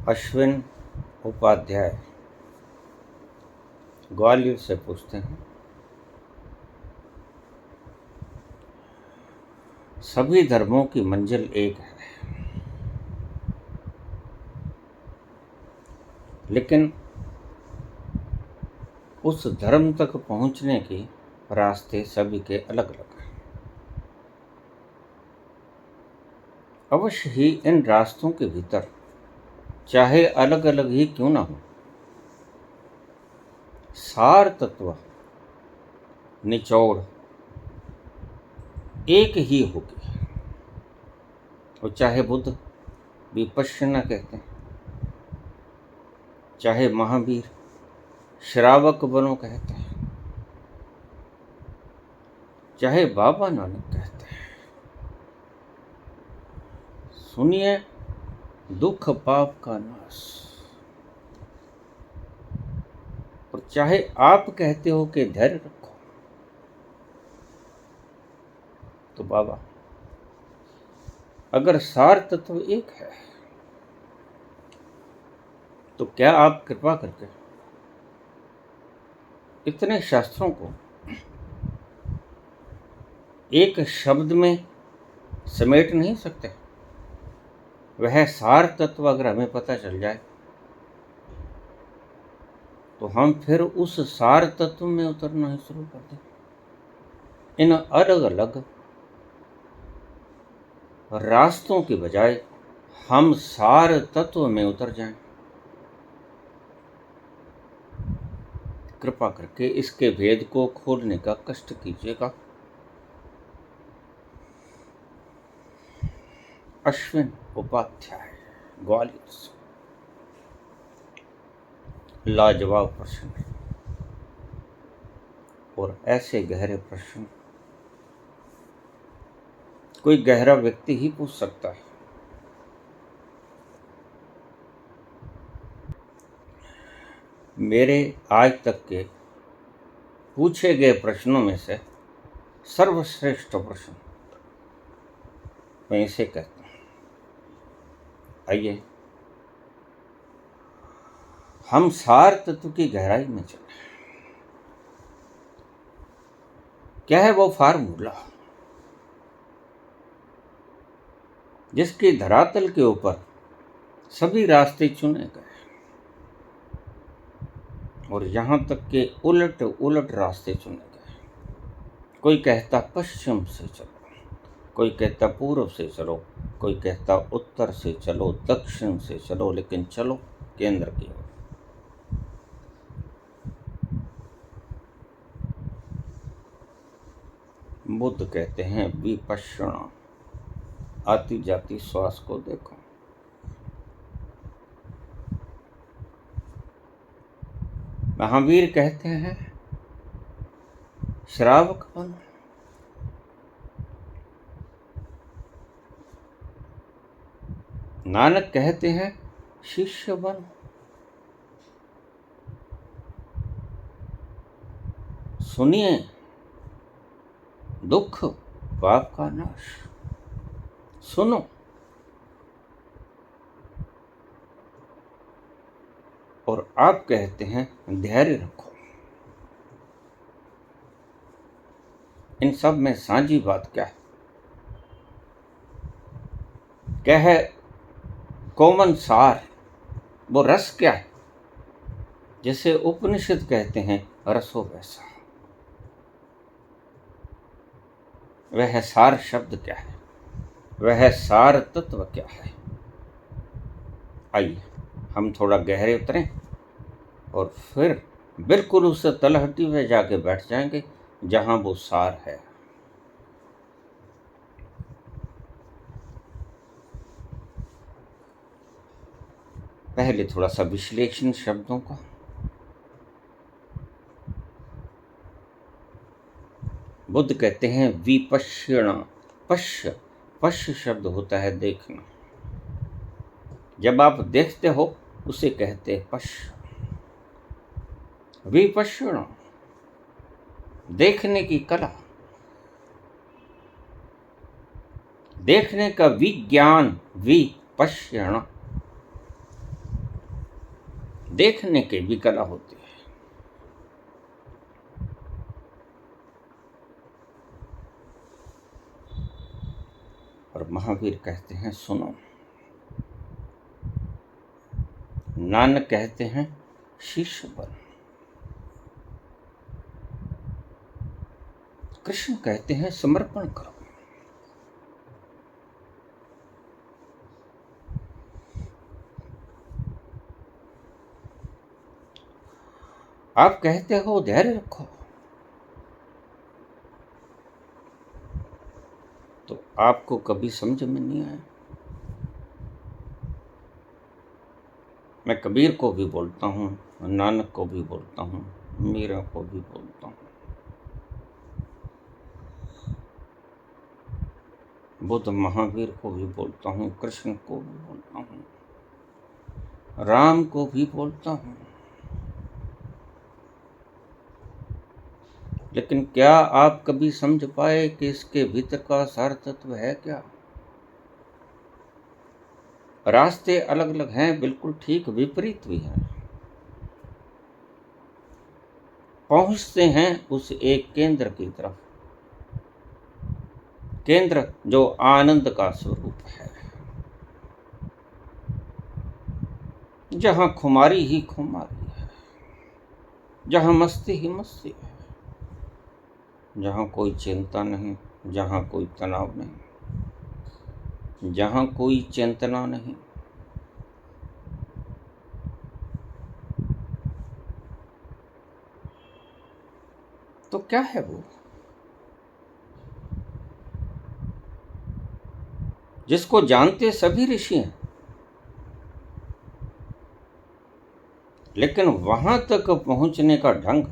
अश्विन उपाध्याय ग्वालियर से पूछते हैं, सभी धर्मों की मंजिल एक है, लेकिन उस धर्म तक पहुंचने के रास्ते सभी के अलग अलग हैं। अवश्य ही इन रास्तों के भीतर चाहे अलग अलग ही क्यों ना हो, सार तत्व निचोड़ एक ही होगी। और चाहे बुद्ध विपश्यना कहते हैं, चाहे महावीर श्रावक बनो कहते हैं, चाहे बाबा नानक कहते हैं, सुनिए दुख पाप का नाश। और चाहे आप कहते हो कि धैर्य रखो, तो बाबा अगर सार तत्व एक है तो क्या आप कृपा करके इतने शास्त्रों को एक शब्द में समेट नहीं सकते? वह सार तत्व अगर हमें पता चल जाए तो हम फिर उस सार तत्व में उतरना ही शुरू कर दें। इन अलग अलग रास्तों के बजाय हम सार तत्व में उतर जाएं। कृपा करके इसके भेद को खोलने का कष्ट कीजिएगा। अश्विन उपाध्याय ग्वालियर से। लाजवाब प्रश्न और ऐसे गहरे प्रश्न कोई गहरा व्यक्ति ही पूछ सकता है। मेरे आज तक के पूछे गए प्रश्नों में से सर्वश्रेष्ठ प्रश्न मैं इसे कहता हूं। आइए हम सार तत्व की गहराई में चले। क्या है वो फार्मूला जिसके धरातल के ऊपर सभी रास्ते चुने गए और यहां तक के उलट उलट रास्ते चुने गए? कोई कहता पश्चिम से चलो, कोई कहता पूर्व से चलो, कोई कहता उत्तर से चलो, दक्षिण से चलो, लेकिन चलो केंद्र की ओर। बुद्ध कहते हैं विपश्यना, आती जाती श्वास को देखो। महावीर कहते हैं श्रावक बनो। नानक कहते हैं शिष्य बनो। सुनिए दुख पाप का नाश। सुनो और आप कहते हैं धैर्य रखो। इन सब में साझी बात क्या है? क्या है कॉमन सार? वो रस क्या है जैसे उपनिषद कहते हैं रसो वैसा? वह सार शब्द क्या है? वह सार तत्व क्या है? आइए हम थोड़ा गहरे उतरें और फिर बिल्कुल उस तलहटी में जाके बैठ जाएंगे जहां वो सार है। पहले थोड़ा सा विश्लेषण शब्दों का। बुद्ध कहते हैं विपश्यना। पश्य, पश्य शब्द होता है देखना। जब आप देखते हो उसे कहते हैं पश्य। विपश्यना देखने की कला, देखने का विज्ञान। विपश्यना देखने की भी कला होती है। और महावीर कहते हैं सुनो, नानक कहते हैं शिष्य बनो, कृष्ण कहते हैं समर्पण करो। आप कहते हो धैर्य रखो, तो आपको कभी समझ में नहीं आया। मैं कबीर को भी बोलता हूँ, नानक को भी बोलता हूँ, मीरा को भी बोलता हूँ, बुद्ध महावीर को भी बोलता हूँ, कृष्ण को भी बोलता हूँ, राम को भी बोलता हूँ। लेकिन क्या आप कभी समझ पाए कि इसके भीतर का सार तत्व है क्या? रास्ते अलग अलग हैं, बिल्कुल ठीक विपरीत भी हैं, पहुंचते हैं उस एक केंद्र की तरफ, केंद्र जो आनंद का स्वरूप है, जहां खुमारी ही खुमारी है, जहां मस्ती ही मस्ती है, जहां कोई चिंता नहीं, जहां कोई तनाव नहीं, जहां कोई चिंतना नहीं। तो क्या है वो जिसको जानते सभी ऋषि हैं, लेकिन वहां तक पहुंचने का ढंग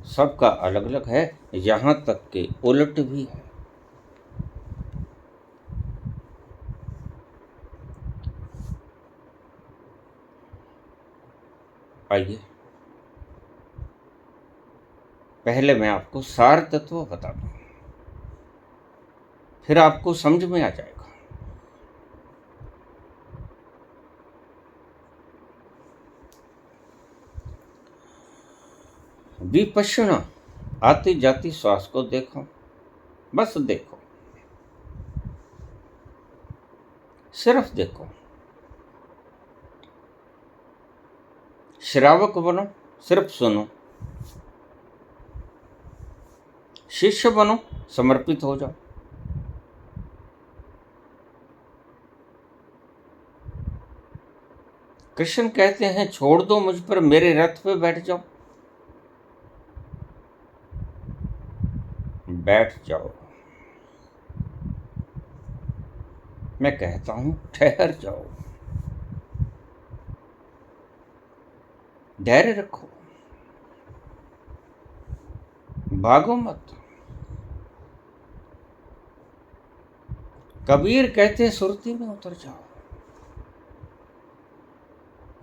सबका अलग अलग है, यहां तक के उलट भी है। आइए पहले मैं आपको सार तत्व बता दूं, फिर आपको समझ में आ जाएगा। विपश्यना, आती जाती श्वास को देखो, बस देखो, सिर्फ देखो। श्रावक बनो, सिर्फ सुनो। शिष्य बनो, समर्पित हो जाओ। कृष्ण कहते हैं छोड़ दो मुझ पर, मेरे रथ पे बैठ जाओ। बैठ जाओ। मैं कहता हूं ठहर जाओ, धैर्य रखो, भागो मत। कबीर कहते हैं सुरती में उतर जाओ,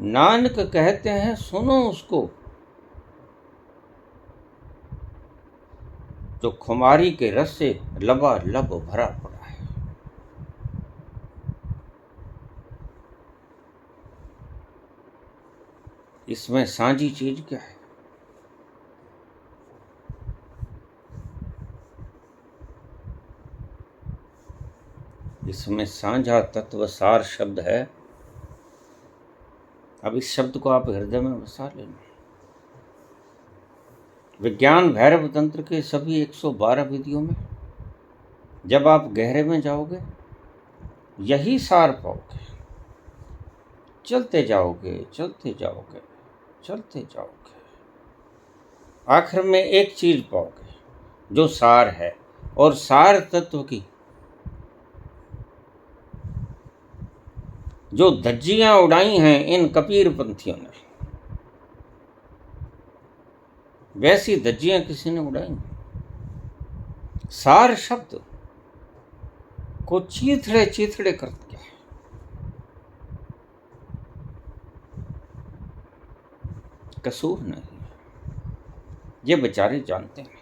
नानक कहते हैं सुनो उसको जो खुमारी के रस से लबालब भरा पड़ा है। इसमें साझी चीज क्या है? इसमें साझा तत्व सार शब्द है। अब इस शब्द को आप हृदय में बसा लेना। विज्ञान भैरव तंत्र के सभी 112 विधियों में जब आप गहरे में जाओगे यही सार पाओगे। चलते जाओगे, चलते जाओगे, चलते जाओगे, आखिर में एक चीज पाओगे जो सार है। और सार तत्व की जो धज्जियां उड़ाई हैं इन कबीर पंथियों ने, वैसी धज्जियां किसी ने उड़ाई नहीं। सार शब्द को चीथड़े चीथड़े कर दिया है। कसूर नहीं, ये बेचारे जानते हैं,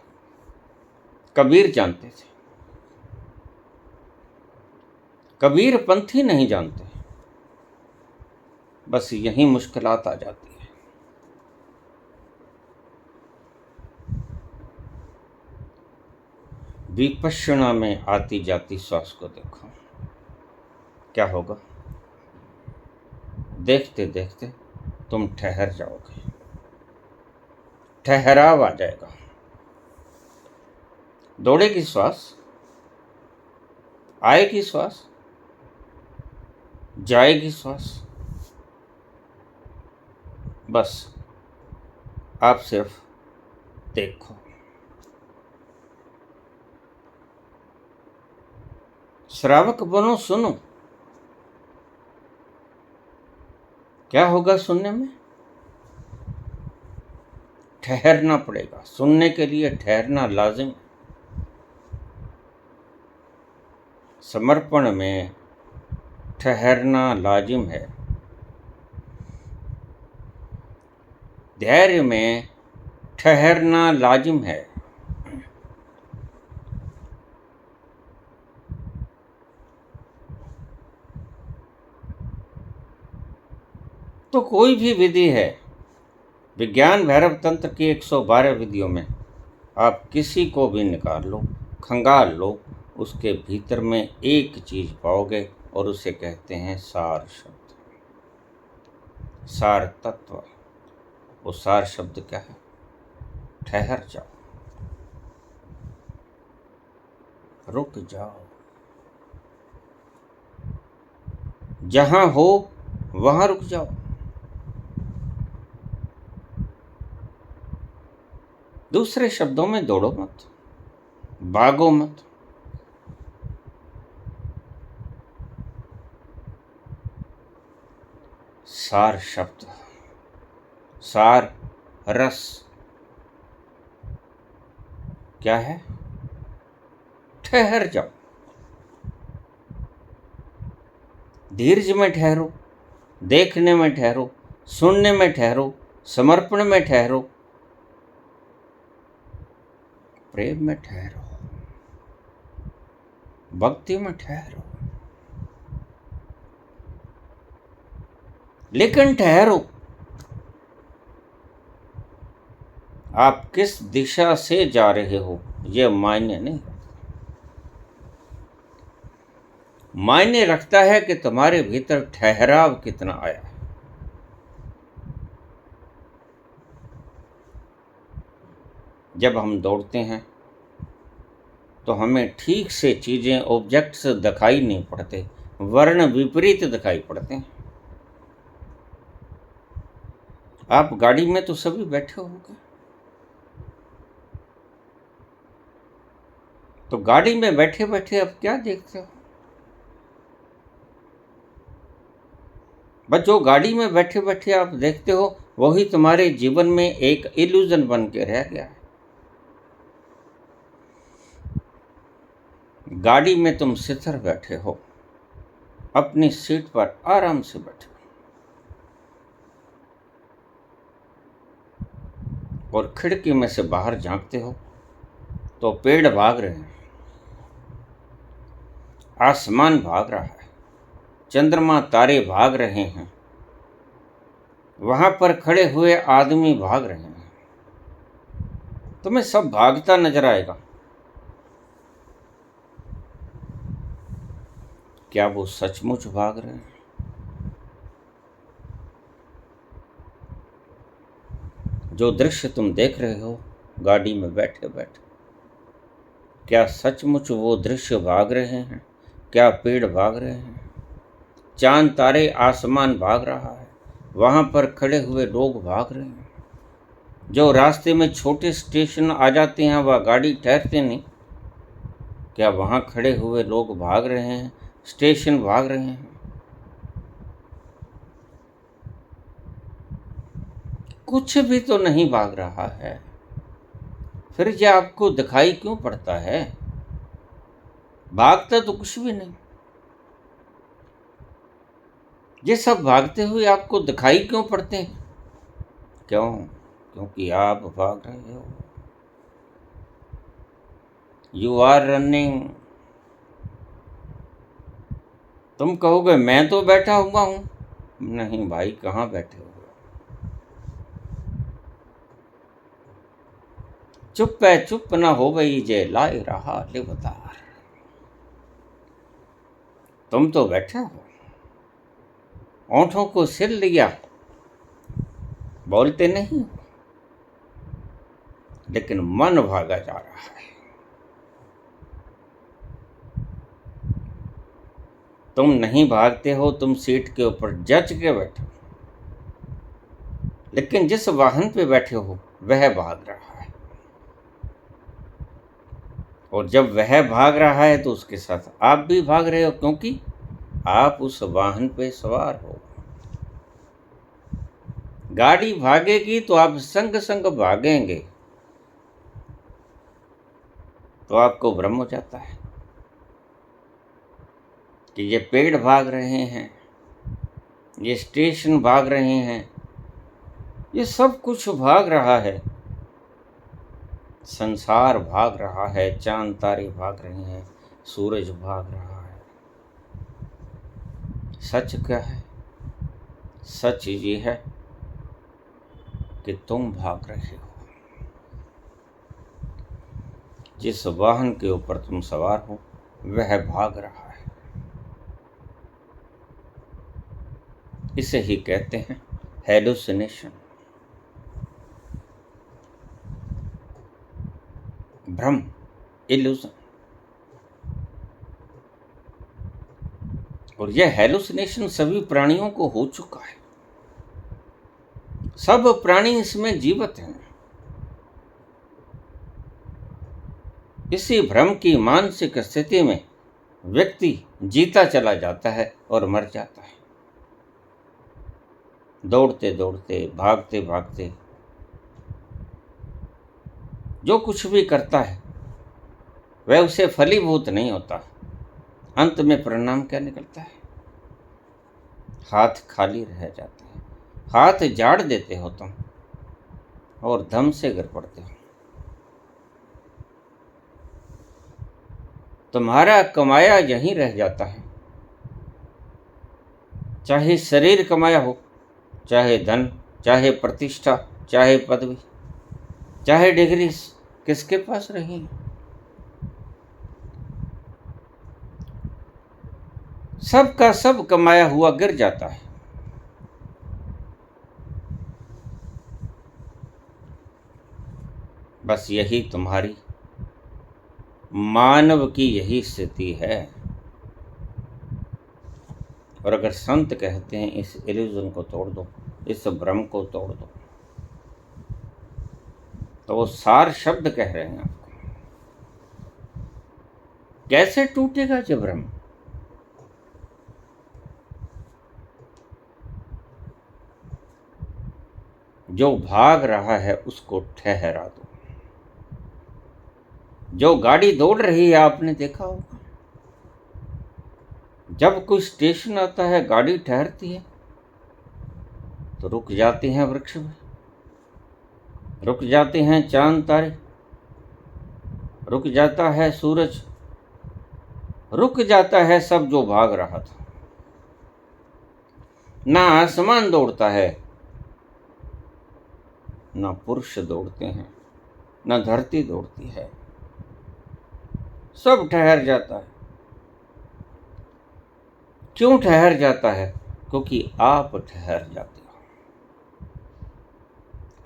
कबीर जानते थे, कबीर पंथी नहीं जानते। बस यही मुश्किलात आ जाती है। विपश्यना में आती जाती श्वास को देखो, क्या होगा? देखते देखते तुम ठहर जाओगे, ठहराव आ जाएगा। दौड़ेगी श्वास, आएगी श्वास, जाएगी श्वास, बस आप सिर्फ देखो। श्रावक बनो, सुनो। क्या होगा सुनने में? ठहरना पड़ेगा। सुनने के लिए ठहरना लाजिम। समर्पण में ठहरना लाजिम है। धैर्य में ठहरना लाजिम है। तो कोई भी विधि है, विज्ञान भैरव तंत्र की 112 विधियों में आप किसी को भी निकाल लो, खंगाल लो, उसके भीतर में एक चीज पाओगे और उसे कहते हैं सार शब्द, सार तत्व। वो सार शब्द क्या है? ठहर जाओ, रुक जाओ, जहां हो वहां रुक जाओ। दूसरे शब्दों में दौड़ो मत, भागो मत। सार शब्द, सार रस क्या है? ठहर जाओ, धीरज में ठहरो, देखने में ठहरो, सुनने में ठहरो, समर्पण में ठहरो, प्रेम में ठहरो, भक्ति में ठहरो, लेकिन ठहरो। आप किस दिशा से जा रहे हो यह मायने नहीं, मायने रखता है कि तुम्हारे भीतर ठहराव कितना आया है। जब हम दौड़ते हैं तो हमें ठीक से चीजें, ऑब्जेक्ट्स दिखाई नहीं पड़ते, वर्ण विपरीत दिखाई पड़ते हैं। आप गाड़ी में तो सभी बैठे होंगे, तो गाड़ी में बैठे बैठे आप क्या देखते हो? बस जो गाड़ी में बैठे बैठे आप देखते हो वही तुम्हारे जीवन में एक इल्यूजन बन के रह गया है। गाड़ी में तुम स्थिर बैठे हो, अपनी सीट पर आराम से बैठे हो और खिड़की में से बाहर झांकते हो तो पेड़ भाग रहे हैं, आसमान भाग रहा है, चंद्रमा तारे भाग रहे हैं, वहां पर खड़े हुए आदमी भाग रहे हैं। तुम्हें सब भागता नजर आएगा। क्या वो सचमुच भाग रहे हैं? जो दृश्य तुम देख रहे हो गाड़ी में बैठे बैठे, क्या सचमुच वो दृश्य भाग रहे हैं? क्या पेड़ भाग रहे हैं? चांद तारे आसमान भाग रहा है, वहां पर खड़े हुए लोग भाग रहे हैं। जो रास्ते में छोटे स्टेशन आ जाते हैं वह गाड़ी ठहरते नहीं, क्या वहां खड़े हुए लोग भाग रहे हैं? स्टेशन भाग रहे हैं? कुछ भी तो नहीं भाग रहा है, फिर यह आपको दिखाई क्यों पड़ता है? भागता तो कुछ भी नहीं, ये सब भागते हुए आपको दिखाई क्यों पड़ते हैं? क्यों? क्योंकि आप भाग रहे हो। You are running. तुम कहोगे मैं तो बैठा हुआ हूं, नहीं भाई, कहाँ बैठे हो? चुप है, चुप ना हो गई जे लाए रहा लिवदार। तुम तो बैठे हो, ओंठों को सिल लिया, बोलते नहीं हो, लेकिन मन भागा जा रहा है। तुम नहीं भागते हो, तुम सीट के ऊपर जच के बैठे हो, लेकिन जिस वाहन पे बैठे हो वह भाग रहा है। और जब वह भाग रहा है तो उसके साथ आप भी भाग रहे हो, क्योंकि आप उस वाहन पे सवार हो। गाड़ी भागेगी तो आप संग संग भागेंगे, तो आपको भ्रम हो जाता है कि ये पेड़ भाग रहे हैं, ये स्टेशन भाग रहे हैं, ये सब कुछ भाग रहा है। संसार भाग रहा है, चांद तारे भाग रहे हैं, सूरज भाग रहा है। सच क्या है? सच ये है कि तुम भाग रहे हो। जिस वाहन के ऊपर तुम सवार हो वह भाग रहा है। इसे ही कहते हैं हेलुसिनेशन, भ्रम, इल्यूजन। और यह हेलुसिनेशन सभी प्राणियों को हो चुका है। सब प्राणी इसमें जीवित हैं। इसी भ्रम की मानसिक स्थिति में व्यक्ति जीता चला जाता है और मर जाता है। दौड़ते दौड़ते, भागते भागते जो कुछ भी करता है वह उसे फलीभूत नहीं होता। अंत में परिणाम क्या निकलता है? हाथ खाली रह जाते हैं। हाथ झाड़ देते हो तुम और धम से गिर पड़ते हो। तुम्हारा कमाया यहीं रह जाता है। चाहे शरीर कमाया हो, चाहे धन, चाहे प्रतिष्ठा, चाहे पदवी, चाहे डिग्री, किसके पास रही? सब का सब कमाया हुआ गिर जाता है। बस यही तुम्हारी मानव की यही स्थिति है। और अगर संत कहते हैं इस इल्यूजन को तोड़ दो, इस भ्रम को तोड़ दो, तो वो सार शब्द कह रहे हैं आपको। कैसे टूटेगा ये भ्रम? जो भाग रहा है उसको ठहरा दो। जो गाड़ी दौड़ रही है, आपने देखा होगा, जब कोई स्टेशन आता है गाड़ी ठहरती है तो रुक जाते हैं वृक्ष में, रुक जाते हैं चांद तारे, रुक जाता है सूरज, रुक जाता है सब जो भाग रहा था। ना आसमान दौड़ता है, ना पुरुष दौड़ते हैं, ना धरती दौड़ती है, सब ठहर जाता है। क्यों ठहर जाता है? क्योंकि आप ठहर जाते हो।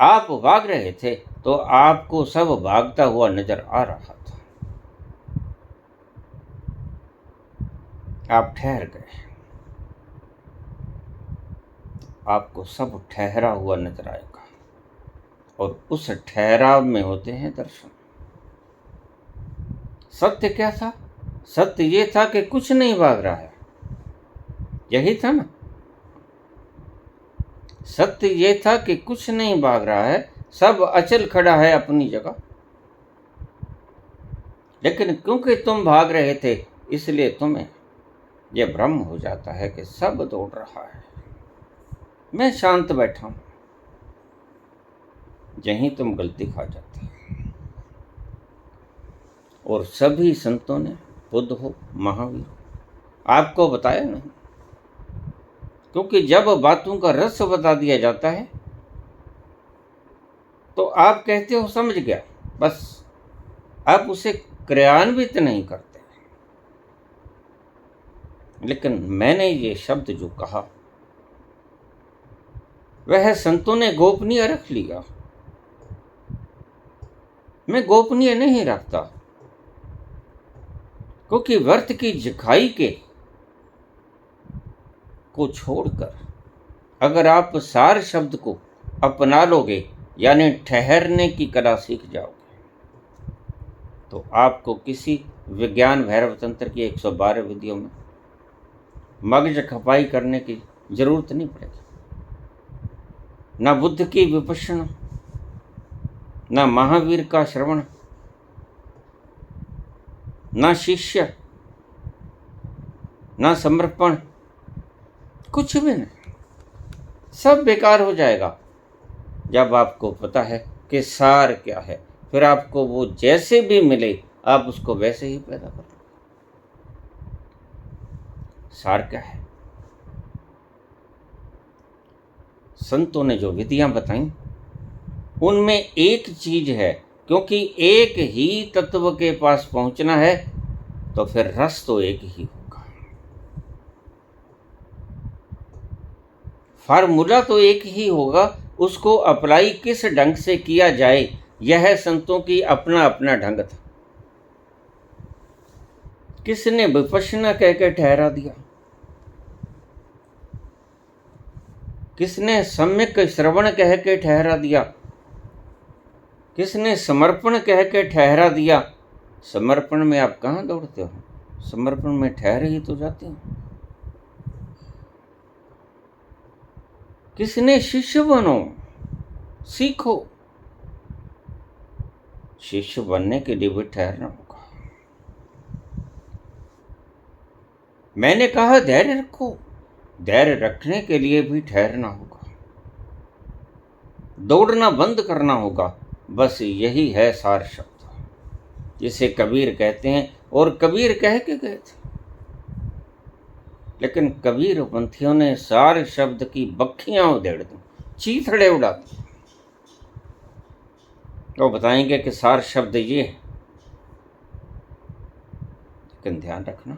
आप भाग रहे थे तो आपको सब भागता हुआ नजर आ रहा था। आप ठहर गए, आपको सब ठहरा हुआ नजर आएगा। और उस ठहराव में होते हैं दर्शन। सत्य क्या था? सत्य ये था कि कुछ नहीं भाग रहा है। यही था ना? सत्य ये था कि कुछ नहीं भाग रहा है, सब अचल खड़ा है अपनी जगह। लेकिन क्योंकि तुम भाग रहे थे, इसलिए तुम्हें यह भ्रम हो जाता है कि सब दौड़ रहा है, मैं शांत बैठा हूं। यहीं तुम गलती खा जाते हो। और सभी संतों ने, बुद्ध हो, महावीर हो, आपको बताया नहीं क्योंकि जब बातों का रस बता दिया जाता है तो आप कहते हो समझ गया, बस आप उसे क्रियान्वित नहीं करते। लेकिन मैंने ये शब्द जो कहा वह संतों ने गोपनीय रख लिया। मैं गोपनीय नहीं रखता, क्योंकि व्यर्थ की जिखाई के को छोड़कर अगर आप सार शब्द को अपना लोगे, यानी ठहरने की कला सीख जाओगे, तो आपको किसी विज्ञान भैरव तंत्र की 112 विधियों में मगज खपाई करने की जरूरत नहीं पड़ेगी। ना बुद्ध की विपश्यना, ना महावीर का श्रवण, ना शिष्य, ना समर्पण, कुछ भी नहीं। सब बेकार हो जाएगा जब आपको पता है कि सार क्या है। फिर आपको वो जैसे भी मिले आप उसको वैसे ही पैदा कर लो। सार क्या है? संतों ने जो विधियां बताई उनमें एक चीज है, क्योंकि एक ही तत्व के पास पहुंचना है तो फिर रस तो एक ही होगा, फार्मूला तो एक ही होगा। उसको अप्लाई किस ढंग से किया जाए यह संतों की अपना अपना ढंग था। किसने विपश्यना कह के ठहरा दिया, किसने सम्यक श्रवण कह के ठहरा दिया, किसने समर्पण कह के ठहरा दिया। समर्पण में आप कहाँ दौड़ते हो? समर्पण में ठहर ही तो जाते हो। किसने शिष्य बनो, सीखो। शिष्य बनने के लिए भी ठहरना होगा। मैंने कहा धैर्य रखो, धैर्य रखने के लिए भी ठहरना होगा। दौड़ना बंद करना होगा। बस यही है सार शब्द, जिसे कबीर कहते हैं। और कबीर कह के गए थे, लेकिन कबीर पंथियों ने सार शब्द की बखियां उधेड़ दी, चीथड़े उड़ा दी। तो बताएंगे कि सार शब्द ये है, लेकिन ध्यान रखना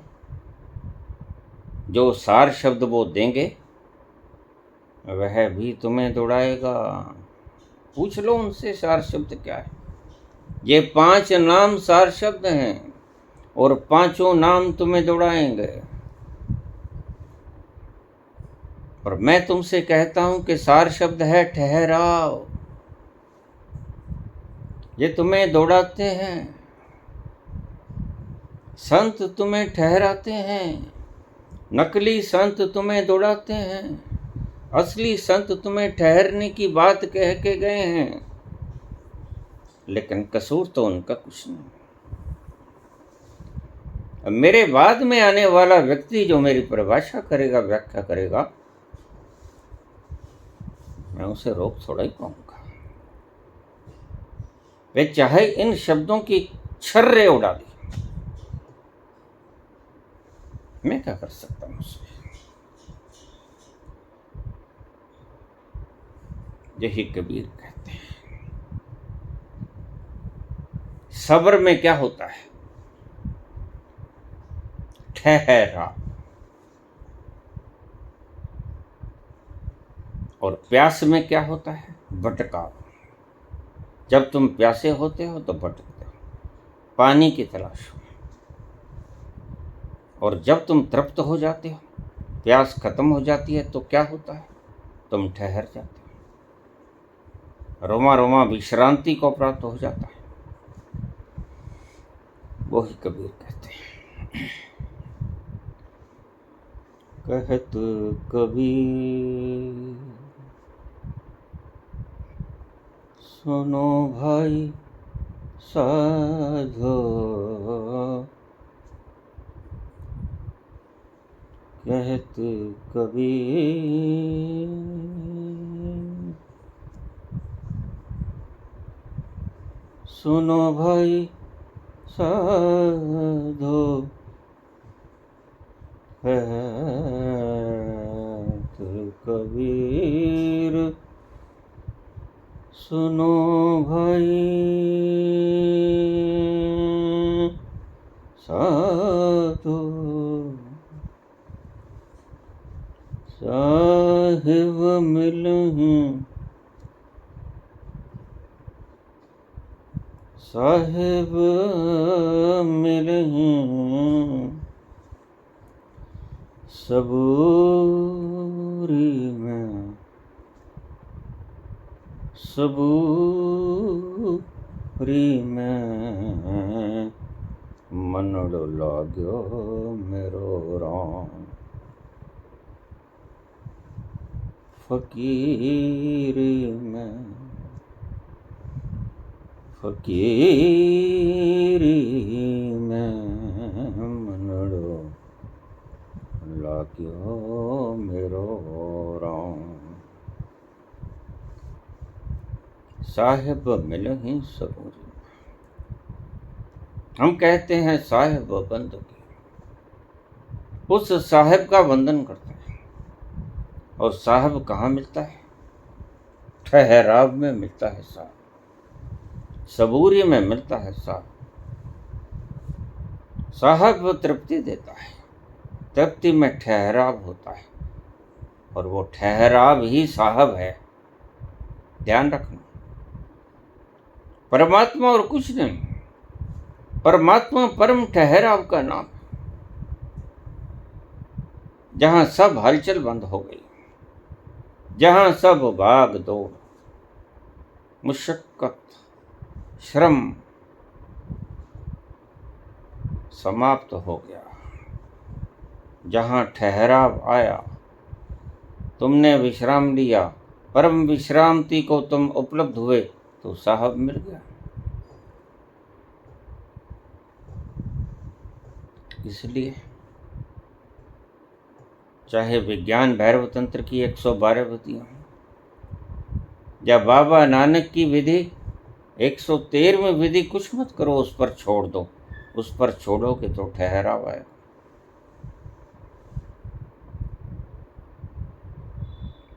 जो सार शब्द वो देंगे वह भी तुम्हें दौड़ाएगा। पूछ लो उनसे सार शब्द क्या है। ये 5 नाम सार शब्द हैं और 5 नाम तुम्हें दौड़ाएंगे। और मैं तुमसे कहता हूं कि सार शब्द है ठहराओ। ये तुम्हें दौड़ाते हैं, संत तुम्हें ठहराते हैं। नकली संत तुम्हें दौड़ाते हैं, असली संत तुम्हें ठहरने की बात कह के गए हैं। लेकिन कसूर तो उनका कुछ नहीं। अब मेरे बाद में आने वाला व्यक्ति जो मेरी परिभाषा करेगा, व्याख्या करेगा, मैं उसे रोक थोड़ा ही पाऊंगा। वे चाहे इन शब्दों की छर्रे उड़ा दी, मैं क्या कर सकता हूं उसमें। यही कबीर कहते हैं। सब्र में क्या होता है? ठहरा। और प्यास में क्या होता है? भटकाव। जब तुम प्यासे होते हो तो भटकते हो पानी की तलाश में, और जब तुम तृप्त हो जाते हो, प्यास खत्म हो जाती है, तो क्या होता है? तुम ठहर जाते हो, रोमा रोमा विश्रांति को प्राप्त हो जाता है। वही कबीर कहते हैं। कहत कबीर सुनो भाई साधो, कहत कबीर सुनो भाई साधो, कहत कबीर सुनो भाई साधो साहिब मिलहीं साहिब मिलहीं सबूरी में सबूरी में मनड़ लाग्यो मेरो राम फकीरी में फकीरी में मनड़ो लाग्यो मेरो राम साहिब मिलहीं सबूरी। हम कहते हैं साहिब बंदगी, उस साहिब का वंदन करते हैं। और साहिब कहाँ मिलता है? ठहराव में मिलता है साहिब, सबूरी में मिलता है साहिब। साहिब तृप्ति देता है, तृप्ति में ठहराव होता है, और वो ठहराव ही साहिब है। ध्यान रखना, परमात्मा और कुछ नहीं। परमात्मा परम ठहराव का नाम, जहां सब हलचल बंद हो गई, जहां सब भाग दौड़, मुशक्कत, श्रम समाप्त हो गया, जहां ठहराव आया, तुमने विश्राम लिया, परम विश्रांति को तुम उपलब्ध हुए, तो साहब मिल गया। इसलिए चाहे विज्ञान भैरव तंत्र की 112 विधियां, या बाबा नानक की विधि 113वीं विधि, कुछ मत करो, उस पर छोड़ दो। उस पर छोड़ोगे तो ठहराव आएगा।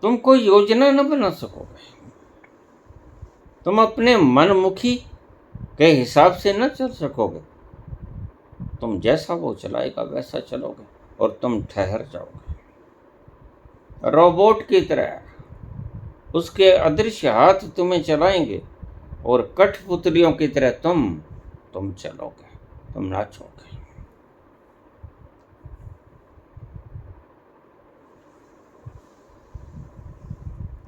तुम कोई योजना न बना सकोगे, तुम अपने मनमुखी के हिसाब से न चल सकोगे। तुम जैसा वो चलाएगा वैसा चलोगे, और तुम ठहर जाओगे रोबोट की तरह। उसके अदृश्य हाथ तुम्हें चलाएंगे, और कठपुतलियों की तरह तुम चलोगे, तुम नाचोगे।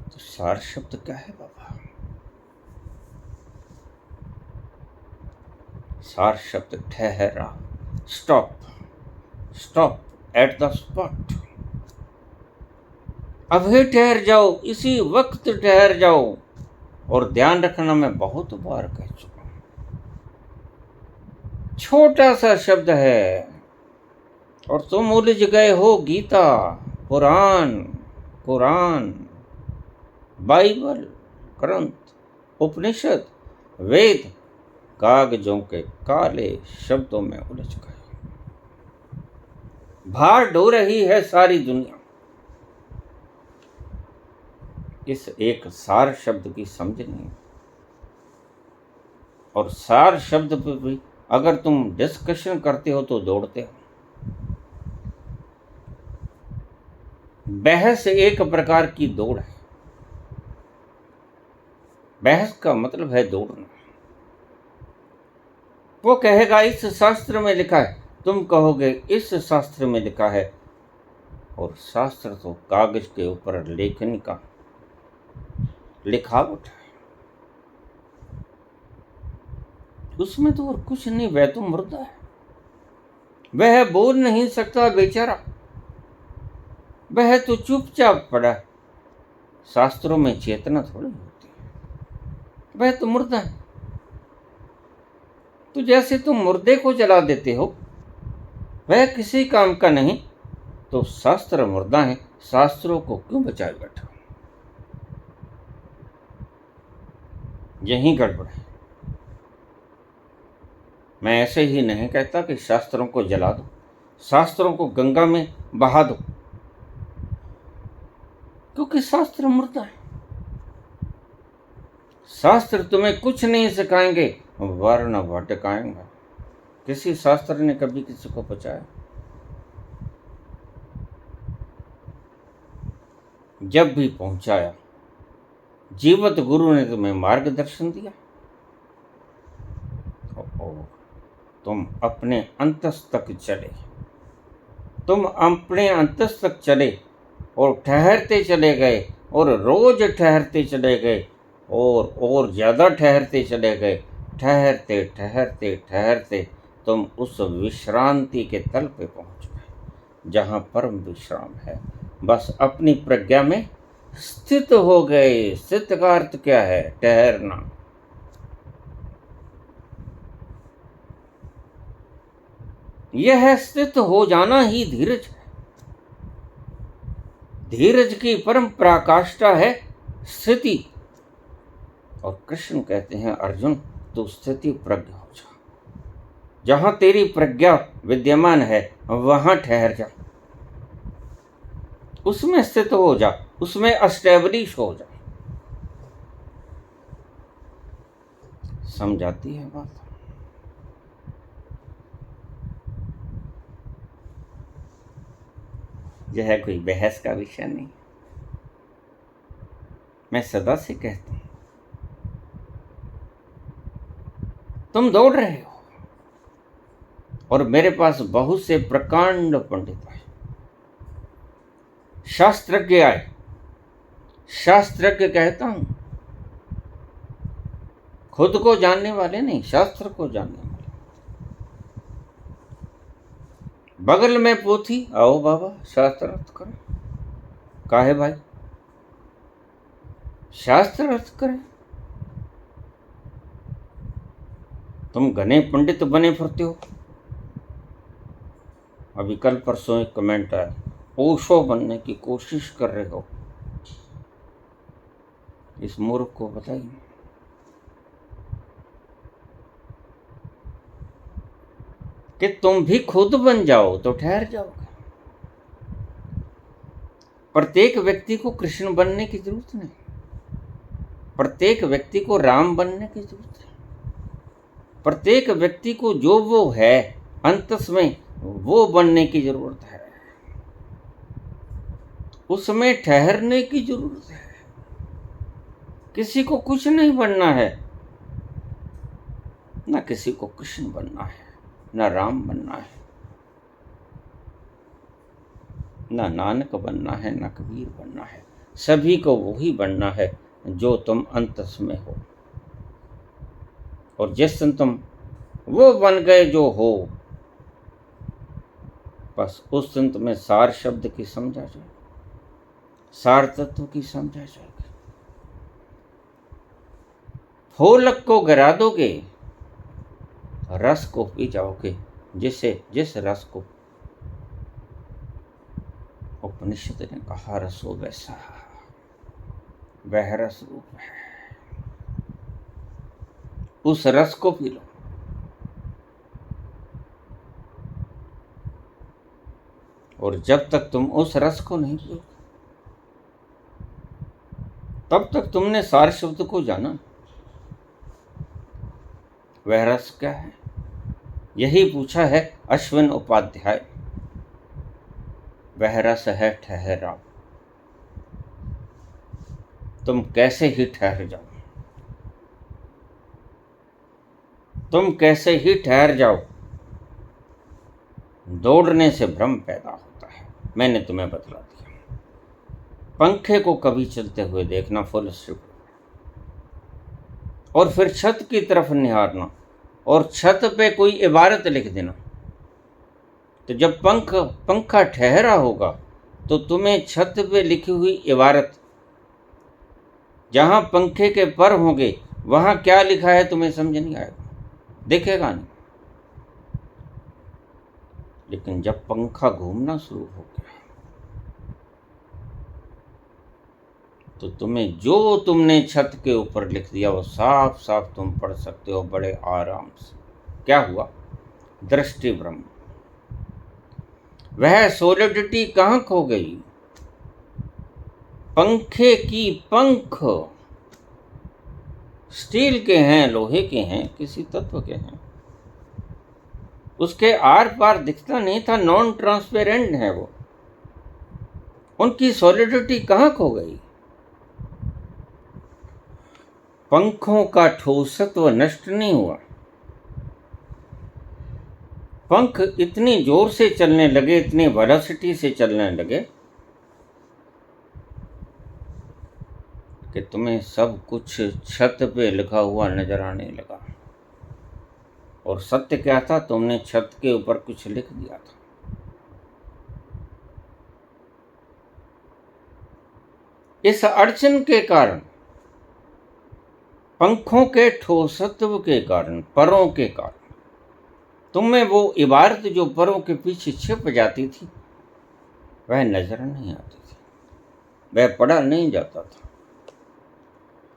तो सार शब्द क्या है बाबा? सार शब्द ठहरा, stop, stop at the spot. अभी ठहर जाओ, इसी वक्त ठहर जाओ। और ध्यान रखना, मैं बहुत बार कह चुका हूं, छोटा सा शब्द है और तुम उलझ गए हो। गीता, कुरान, कुरान, बाइबल, ग्रंथ, उपनिषद, वेद कागजों के काले शब्दों में उलझ गए। भार ढो रही है सारी दुनिया इस एक सार शब्द की समझ नहीं। और सार शब्द पर भी अगर तुम डिस्कशन करते हो तो दौड़ते हो। बहस एक प्रकार की दौड़ है। बहस का मतलब है दौड़ना। वो कहेगा इस शास्त्र में लिखा है, तुम कहोगे इस शास्त्र में लिखा है। और शास्त्र तो कागज के ऊपर लेखनी का लिखावट है, उसमें तो और कुछ नहीं। वह तो मुर्दा है, वह बोल नहीं सकता बेचारा, वह तो चुपचाप पड़ा। शास्त्रों में चेतना थोड़ी होती है, वह तो मुर्दा है। तो जैसे तुम मुर्दे को जला देते हो, वह किसी काम का नहीं, तो शास्त्र मुर्दा है, शास्त्रों को क्यों बचाए बैठा? यही गड़बड़ है। मैं ऐसे ही नहीं कहता कि शास्त्रों को जला दो, शास्त्रों को गंगा में बहा दो, क्योंकि शास्त्र मुर्दा है। शास्त्र तुम्हें कुछ नहीं सिखाएंगे, वर्ण भटकाएंगे। किसी शास्त्र ने कभी किसी को बचाया? जब भी पहुंचाया, जीवत गुरु ने तुम्हें मार्गदर्शन दिया। तुम अपने अंतस तक चले, तुम अपने अंतस तक चले और ठहरते चले गए, और रोज ठहरते चले गए, और ज़्यादा ठहरते चले गए। ठहरते ठहरते ठहरते तुम उस विश्रांति के तल पे पहुंच गए जहाँ परम विश्राम है। बस अपनी प्रज्ञा में स्थित हो गए। स्थित का अर्थ क्या है? ठहरना। यह स्थित हो जाना ही धीरज है। धीरज की परम पराकाष्ठा है स्थिति। और कृष्ण कहते हैं, अर्जुन तू स्थिति प्रज्ञ हो जा। जहां तेरी प्रज्ञा विद्यमान है वहां ठहर जा, उसमें स्थित हो जा, उसमें एस्टेब्लिश हो जा। समझाती है बात? यह है कोई बहस का विषय नहीं। मैं सदा से कहता हूं, तुम दौड़ रहे हो और मेरे पास बहुत से प्रकांड पंडित आए, शास्त्रज्ञ आए। शास्त्रज्ञ कहता हूं, खुद को जानने वाले नहीं, शास्त्र को जानने वाले। बगल में पोथी, आओ बाबा शास्त्र अर्थ करें। काहे भाई? शास्त्र अर्थ करें। तुम घने पंडित बने फिरते हो। अभी कल परसों एक कमेंट आया, ओशो बनने की कोशिश कर रहे हो। इस मूर्ख को बताइए, कि तुम भी खुद बन जाओ तो ठहर जाओगे। प्रत्येक व्यक्ति को कृष्ण बनने की जरूरत नहीं, प्रत्येक व्यक्ति को राम बनने की जरूरत है। प्रत्येक व्यक्ति को जो वो है अंतस में वो बनने की जरूरत है, उसमें ठहरने की जरूरत है। किसी को कुछ नहीं बनना है, ना किसी को कृष्ण बनना है, ना राम बनना है, ना नानक बनना है, ना कबीर बनना है। सभी को वही बनना है जो तुम अंतस में हो। और जिस दिन तुम वो बन गए जो हो, बस उस दिन तुम्हें सार शब्द की समझा जाए, सार तत्व की समझा जाएगी। फूलक को गिरा दोगे, रस को पी जाओगे। जिस रस को उपनिषद ने कहा रसो वैसा, वह रस रूप है, उस रस को पी लो। और जब तक तुम उस रस को नहीं पियोगे तब तक तुमने सार शब्द को जाना। वह रस क्या है? यही पूछा है अश्विन उपाध्याय। वह रस है ठहराव। तुम कैसे ही ठहर जाओ, तुम कैसे ही ठहर जाओ। दौड़ने से भ्रम पैदा होता है, मैंने तुम्हें बतला दिया। पंखे को कभी चलते हुए देखना फुल स्विफ्ट, और फिर छत की तरफ निहारना, और छत पे कोई इबारत लिख देना। तो जब पंखा ठहरा होगा तो तुम्हें छत पे लिखी हुई इबारत, जहां पंखे के पर होंगे वहां क्या लिखा है तुम्हें समझ नहीं आएगा, देखेगा नहीं। लेकिन जब पंखा घूमना शुरू हो गया तो तुम्हें जो तुमने छत के ऊपर लिख दिया वो साफ साफ तुम पढ़ सकते हो बड़े आराम से। क्या हुआ? दृष्टि भ्रम। वह सॉलिडिटी कहाँ खो गई? पंखे की पंख स्टील के हैं, लोहे के हैं, किसी तत्व के हैं, उसके आर पार दिखता नहीं था, नॉन ट्रांसपेरेंट है वो, उनकी सॉलिडिटी कहाँ खो गई? पंखों का ठोसत्व नष्ट नहीं हुआ। पंख इतनी जोर से चलने लगे, इतनी वेलोसिटी से चलने लगे कि तुम्हें सब कुछ छत पे लिखा हुआ नजर आने लगा। और सत्य क्या था? तुमने छत के ऊपर कुछ लिख दिया था। इस अड़चन के कारण, पंखों के ठोसत्व के कारण, परों के कारण, तुम्हें वो इबारत जो परों के पीछे छिप जाती थी वह नजर नहीं आती थी, वह पढ़ा नहीं जाता था।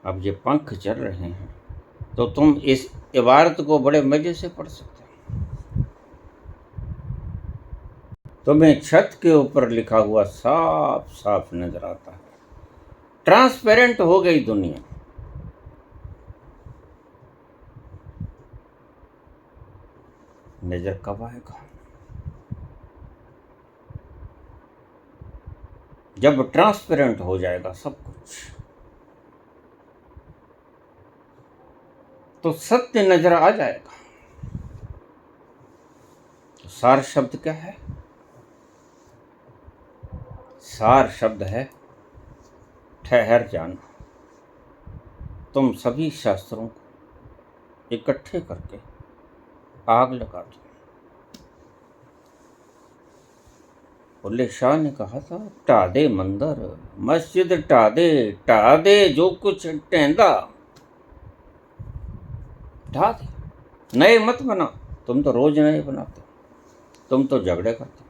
अब ये पंख चल रहे हैं तो तुम इस इबारत को बड़े मजे से पढ़ सकते हो। तुम्हें छत के ऊपर लिखा हुआ साफ साफ नजर आता है। ट्रांसपेरेंट हो गई दुनिया। नजर कब आएगा? जब ट्रांसपेरेंट हो जाएगा सब कुछ, तो सत्य नजर आ जाएगा। तो सार शब्द क्या है? सार शब्द है ठहर जाना। तुम सभी शास्त्रों को इकट्ठे करके आग लगा दो। बुल्ले शाह ने कहा था, ढा दे मंदिर मस्जिद, ढा दे जो कुछ टेंदा, ढा दे, नए मत बना। तुम तो रोज नए बनाते, तुम तो झगड़े करते,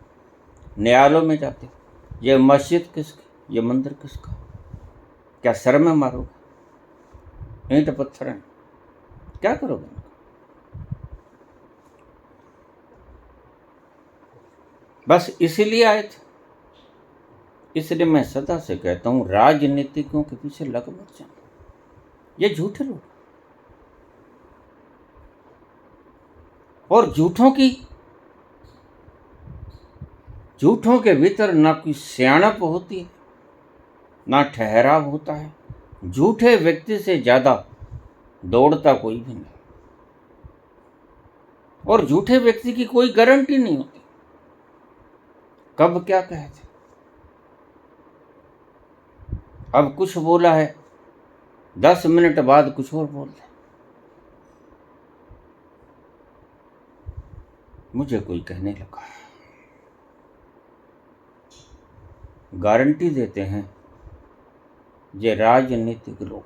न्यायालयों में जाते। ये मस्जिद किसकी, ये मंदिर किसका? क्या सर में मारोगे? ईंट पत्थर हैं, क्या करोगे? बस इसीलिए आए थे। इसलिए मैं सदा से कहता हूं, राजनीतिकों के पीछे लग मत जाना। ये झूठे लोग, और झूठों के भीतर ना कोई सियाणप होती है, ना ठहराव होता है। झूठे व्यक्ति से ज्यादा दौड़ता कोई भी नहीं, और झूठे व्यक्ति की कोई गारंटी नहीं होती कब क्या कहे थे। अब कुछ बोला है, 10 मिनट बाद कुछ और बोल दे। मुझे कोई कहने लगा, गारंटी देते हैं ये राजनीतिक लोग।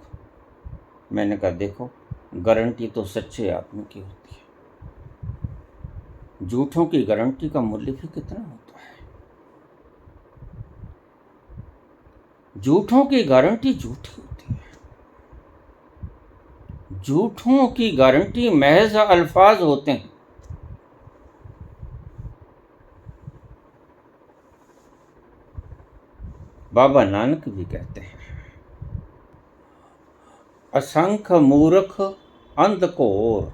मैंने कहा, देखो, गारंटी तो सच्चे आदमी की होती है, झूठों की गारंटी का मूल्य भी कितना होता है। झूठों की गारंटी झूठी होती है, झूठों की गारंटी महज अल्फाज होते हैं। बाबा नानक भी कहते हैं, असंख्य मूर्ख अंध को और।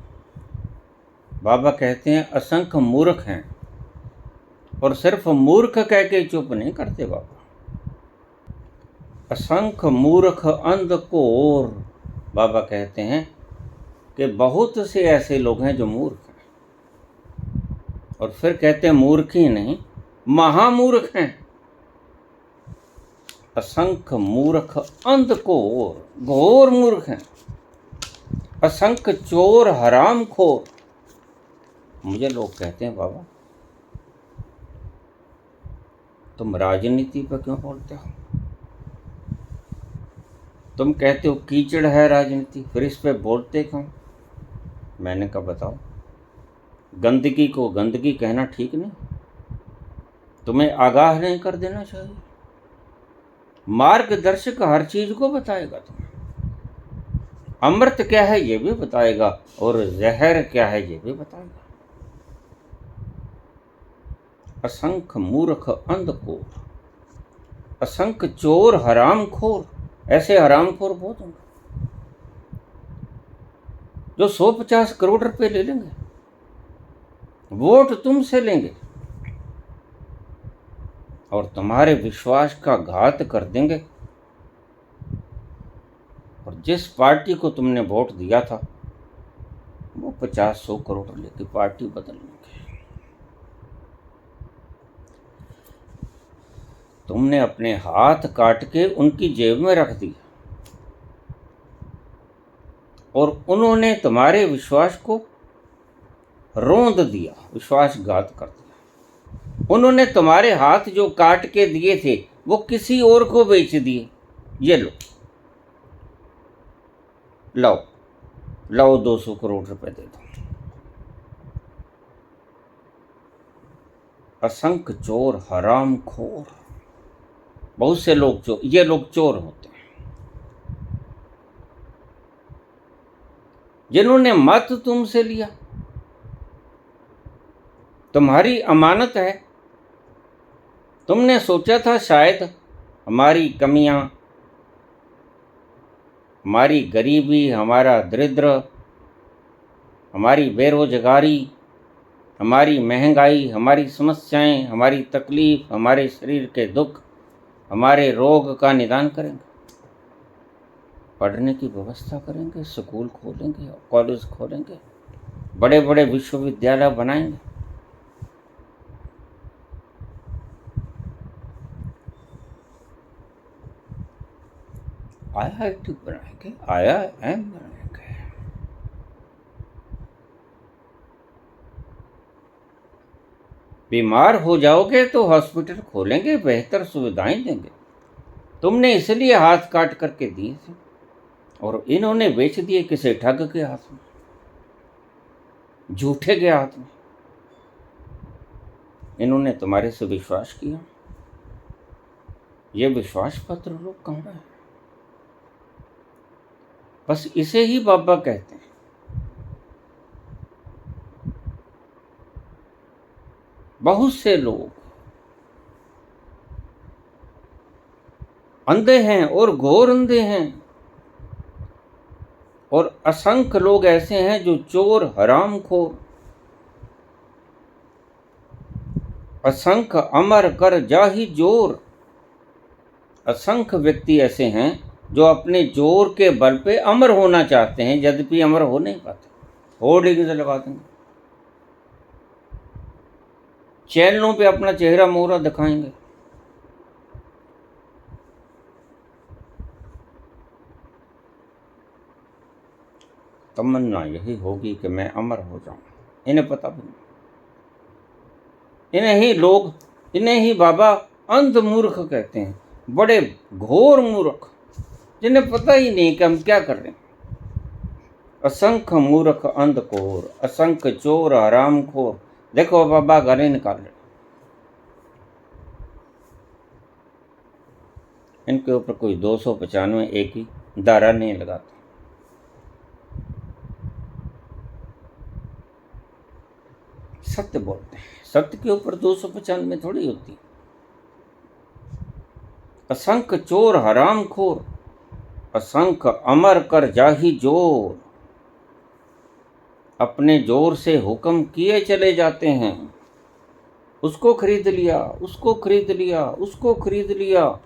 बाबा कहते हैं असंख्य मूर्ख हैं, और सिर्फ मूर्ख कह के चुप नहीं करते बाबा। असंख्य मूर्ख अंध को और। बाबा कहते हैं कि बहुत से ऐसे लोग हैं जो मूर्ख हैं, और फिर कहते हैं मूर्ख ही नहीं, महामूर्ख हैं। असंख्य मूर्ख अंध को और, घोर मूर्ख हैं। असंख्य चोर हराम खोर। मुझे लोग कहते हैं, बाबा तुम राजनीति पर क्यों बोलते हो? तुम कहते हो कीचड़ है राजनीति, फिर इस पे बोलते क्यों? मैंने कहा, बताओ, गंदगी को गंदगी कहना ठीक नहीं? तुम्हें आगाह नहीं कर देना चाहिए? मार्गदर्शक हर चीज को बताएगा तुम्हें। अमृत क्या है ये भी बताएगा, और जहर क्या है ये भी बताएगा। असंख्य मूर्ख अंधकोर। असंख्य चोर हरामखोर, ऐसे हरामखोर बहुत होंगे जो 150 करोड़ रुपए ले लेंगे, वोट तुमसे लेंगे और तुम्हारे विश्वास का घात कर देंगे, और जिस पार्टी को तुमने वोट दिया था वो 50-100 करोड़ लेके पार्टी बदल लेंगे। तुमने अपने हाथ काट के उनकी जेब में रख दिया और उन्होंने तुम्हारे विश्वास को रौंद दिया, विश्वासघात कर दिया। उन्होंने तुम्हारे हाथ जो काट के दिए थे वो किसी और को बेच दिए। ये लो, लाओ लाओ 200 करोड़ रुपए दे दो। असंख्य चोर हरामखोर, बहुत से लोग चोर, ये लोग चोर होते हैं जिन्होंने मत तुमसे लिया, तुम्हारी अमानत है। तुमने सोचा था शायद हमारी कमियां, हमारी गरीबी, हमारा दरिद्र, हमारी बेरोजगारी, हमारी महंगाई, हमारी समस्याएं, हमारी तकलीफ, हमारे शरीर के दुख, हमारे रोग का निदान करेंगे, पढ़ने की व्यवस्था करेंगे, स्कूल खोलेंगे, कॉलेज खोलेंगे, बड़े बड़े विश्वविद्यालय बनाएंगे। IIT बनाएंगे, IIM बनाएंगे। बीमार हो जाओगे तो हॉस्पिटल खोलेंगे, बेहतर सुविधाएं देंगे। तुमने इसलिए हाथ काट करके दिए थे और इन्होंने बेच दिए किसी ठग के हाथ में, झूठे के हाथ में। इन्होंने तुम्हारे से विश्वास किया। ये विश्वास पत्र लोग कहाँ है? बस इसे ही बाबा कहते हैं। बहुत से लोग अंधे हैं और घोर अंधे हैं, और असंख्य लोग ऐसे हैं जो चोर हरामखोर, असंख्य अमर कर जाहि जोर। असंख्य व्यक्ति ऐसे हैं जो अपने जोर के बल पे अमर होना चाहते हैं, यद्यपि अमर हो नहीं पाते। होर्डिंग से लगा देंगे, चैनलों पे अपना चेहरा मोहरा दिखाएंगे, तमन्ना यही होगी कि मैं अमर हो जाऊं। इन्हें पता भी नहीं। इन्हें ही बाबा अंध मूर्ख कहते हैं, बड़े घोर मूर्ख, जिन्हें पता ही नहीं कि हम क्या कर रहे हैं। असंख्य मूर्ख अंधकोर, असंख्य चोर हरामखोर। देखो बाबा गले निकाल रहे, इनके ऊपर कोई 295 एक ही दारा नहीं लगाता। सत्य बोलते हैं, सत्य के ऊपर 295 थोड़ी होती। असंख्य चोर हरामखोर, असंख्य अमर कर जाहि जोर। अपने जोर से हुक्म किए चले जाते हैं। उसको खरीद लिया, उसको खरीद लिया, उसको खरीद लिया,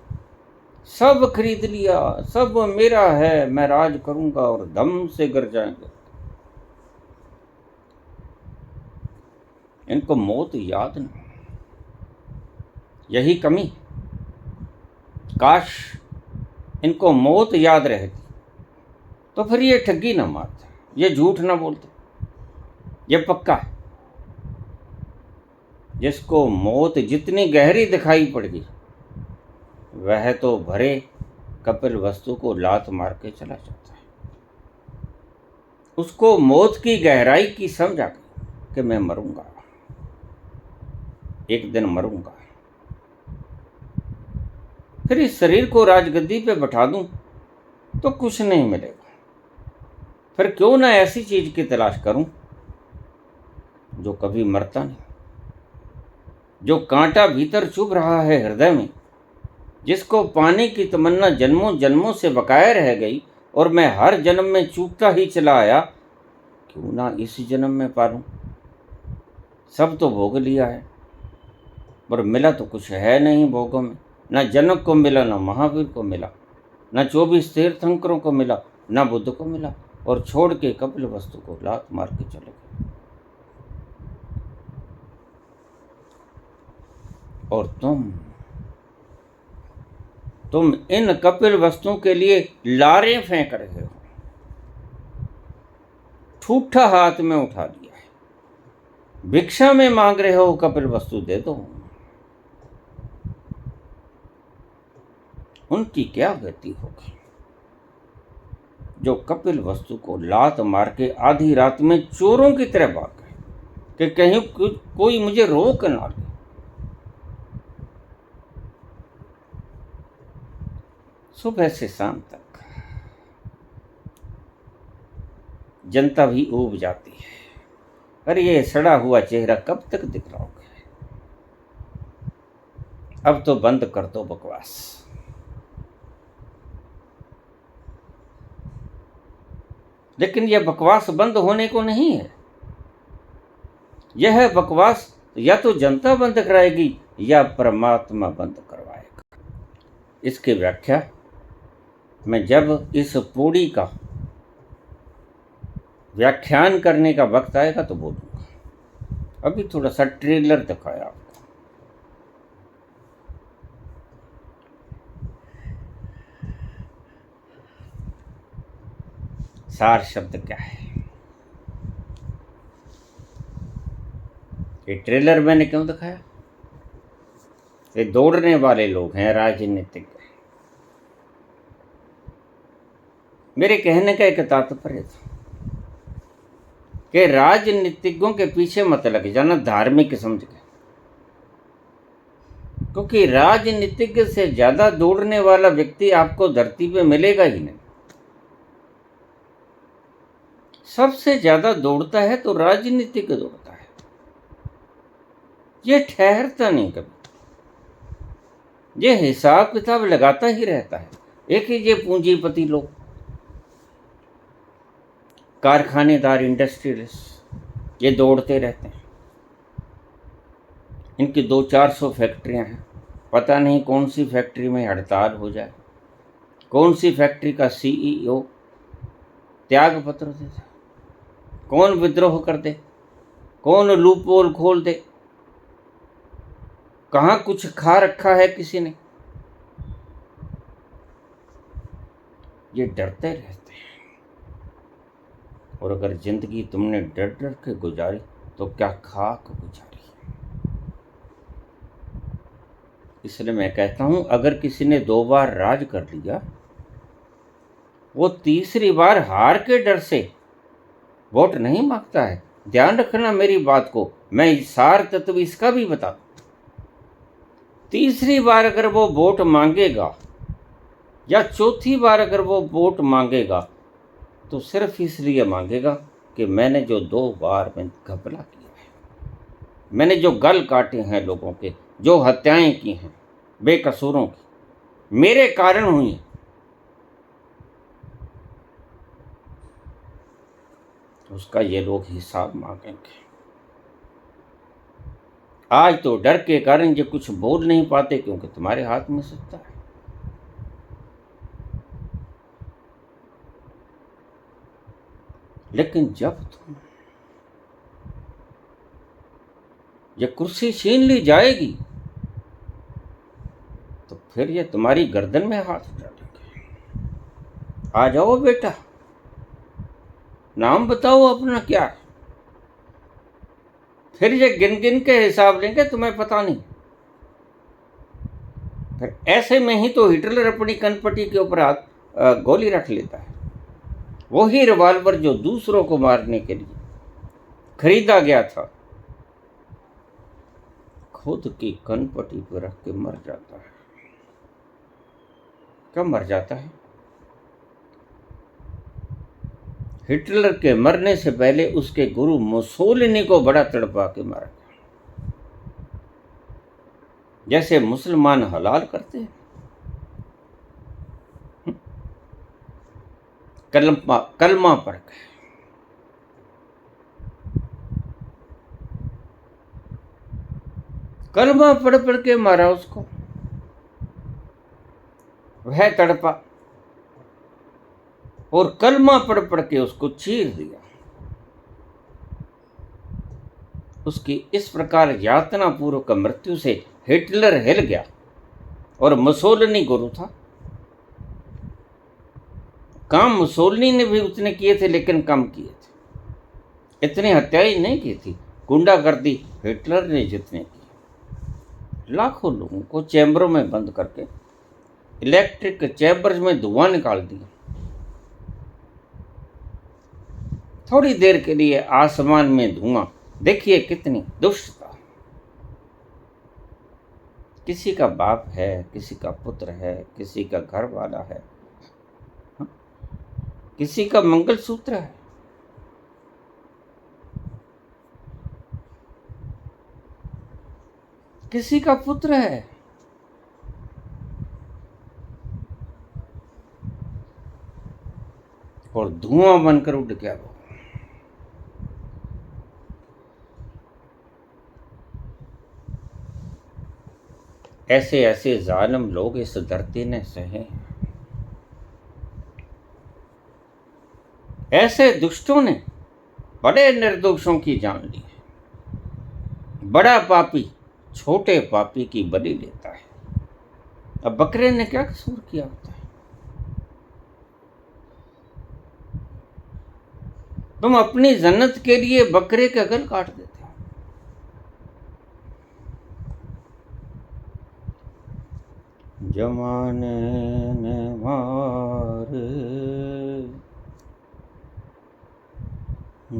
सब खरीद लिया, सब मेरा है, मैं राज करूंगा, और दम से गिर जाएंगे। इनको मौत याद नहीं। यही कमी, काश इनको मौत याद रहती तो फिर ये ठगी ना मारते, ये झूठ ना बोलते। ये पक्का है, जिसको मौत जितनी गहरी दिखाई पड़गी वह तो भरे कपिल वस्तु को लात मार के चला जाता है। उसको मौत की गहराई की समझ आ गई कि मैं मरूंगा, एक दिन मरूंगा। फिर इस शरीर को राजगद्दी पे बैठा दूं तो कुछ नहीं मिलेगा। फिर क्यों ना ऐसी चीज की तलाश करूं जो कभी मरता नहीं, जो कांटा भीतर चुभ रहा है हृदय में, जिसको पाने की तमन्ना जन्मों जन्मों से बकाया रह गई और मैं हर जन्म में चूकता ही चला आया, क्यों ना इस जन्म में पालूं। सब तो भोग लिया है, पर मिला तो कुछ है नहीं भोगों में। न जनक को मिला, न महावीर को मिला, न 24 तीर्थंकरों को मिला, न बुद्ध को मिला, और छोड़ के कपिल वस्तु को लात मार के चले गए। और तुम इन कपिल वस्तुओं के लिए लारे फेंक रहे हो, ठूठा हाथ में उठा लिया है, भिक्षा में मांग रहे हो कपिल वस्तु दे दो। उनकी क्या गति होगी जो कपिल वस्तु को लात मार के आधी रात में चोरों की तरह भाग गए कि कहीं कोई मुझे रोक ना ले। सुबह से शाम तक जनता भी ऊब जाती है, अरे ये सड़ा हुआ चेहरा कब तक दिखलाओगे, अब तो बंद कर दो बकवास। लेकिन यह बकवास बंद होने को नहीं है। यह बकवास या तो जनता बंद कराएगी या परमात्मा बंद करवाएगा। इसकी व्याख्या मैं जब इस पौड़ी का व्याख्यान करने का वक्त आएगा तो बोलूँगा। अभी थोड़ा सा ट्रेलर दिखाया आपको। सार शब्द क्या है, ये ट्रेलर मैंने क्यों दिखाया? ये दौड़ने वाले लोग हैं, राजनीतिक। मेरे कहने का एक तात्पर्य था कि राजनीतिज्ञों के पीछे मत लग जाना धार्मिक समझ के, क्योंकि राजनीतिज्ञ से ज्यादा दौड़ने वाला व्यक्ति आपको धरती पे मिलेगा ही नहीं। सबसे ज्यादा दौड़ता है तो राजनीतिज्ञ दौड़ता है, ये ठहरता नहीं कभी, ये हिसाब किताब लगाता ही रहता है। एक ही ये पूंजीपति लोग, कारखानेदार, इंडस्ट्रियलिस्ट, ये दौड़ते रहते हैं। इनकी 200-400 फैक्ट्रियां हैं, पता नहीं कौन सी फैक्ट्री में हड़ताल हो जाए, कौन सी फैक्ट्री का CEO त्याग पत्र दे दे, कौन विद्रोह कर दे, कौन लूपहोल खोल दे, कहाँ कुछ खा रखा है किसी ने, ये डरते रहते हैं। और अगर जिंदगी तुमने डर डर के गुजारी तो क्या खाक गुजारी। इसलिए मैं कहता हूं, अगर किसी ने 2 बार राज कर लिया, वो तीसरी बार हार के डर से वोट नहीं मांगता है। ध्यान रखना मेरी बात को, मैं सार तत्व इसका भी बता दूं। तीसरी बार अगर वो वोट मांगेगा या चौथी बार अगर वो वोट मांगेगा तो सिर्फ इसलिए मांगेगा कि मैंने जो 2 बार में घपला किया है, मैंने जो गल काटे हैं लोगों के, जो हत्याएं की हैं बेकसूरों की, मेरे कारण हुई हैं, उसका ये लोग हिसाब मांगेंगे। आज तो डर के कारण ये कुछ बोल नहीं पाते क्योंकि तुम्हारे हाथ में सत्ता है। लेकिन जब तुम ये कुर्सी छीन ली जाएगी तो फिर ये तुम्हारी गर्दन में हाथ डालेंगे। आ जाओ बेटा, नाम बताओ अपना क्या है। फिर ये गिन गिन के हिसाब लेंगे, तुम्हें पता नहीं। फिर ऐसे में ही तो हिटलर अपनी कनपट्टी के ऊपर गोली रख लेता है। वही रिवाल्वर जो दूसरों को मारने के लिए खरीदा गया था, खुद की कनपट्टी पर रख के मर जाता है। कब मर जाता है? हिटलर के मरने से पहले उसके गुरु मुसोलिनी को बड़ा तड़पा के मारा गया। जैसे मुसलमान हलाल करते हैं, कलमा पढ़ गए। कलमा पढ़ पढ़ के मारा उसको, वह तड़पा और कलमा पढ़ पढ़ के उसको चीर दिया। उसकी इस प्रकार यातना पूर्वक मृत्यु से हिटलर हिल गया। और मुसोलिनी गुरु था। काम मुसोलिनी ने भी उतने किए थे, लेकिन कम किए थे। इतनी हत्याएं नहीं की थी, गुंडागर्दी हिटलर ने जितने की। लाखों लोगों को चैम्बरों में बंद करके इलेक्ट्रिक चैम्बर्स में धुआं निकाल दिया। थोड़ी देर के लिए आसमान में धुआं, देखिए कितनी दुष्टता। किसी का बाप है, किसी का पुत्र है, किसी का घर वाला है, किसी का मंगलसूत्र है, किसी का पुत्र है, और धुआं बनकर उड़ गया वो। ऐसे ऐसे जालिम लोग इस धरती ने सहे। ऐसे दुष्टों ने बड़े निर्दोषों की जान ली है। बड़ा पापी छोटे पापी की बलि लेता है। अब बकरे ने क्या कसूर किया होता है? तुम अपनी जन्नत के लिए बकरे का गल काट देते हो। जमाने ने मारे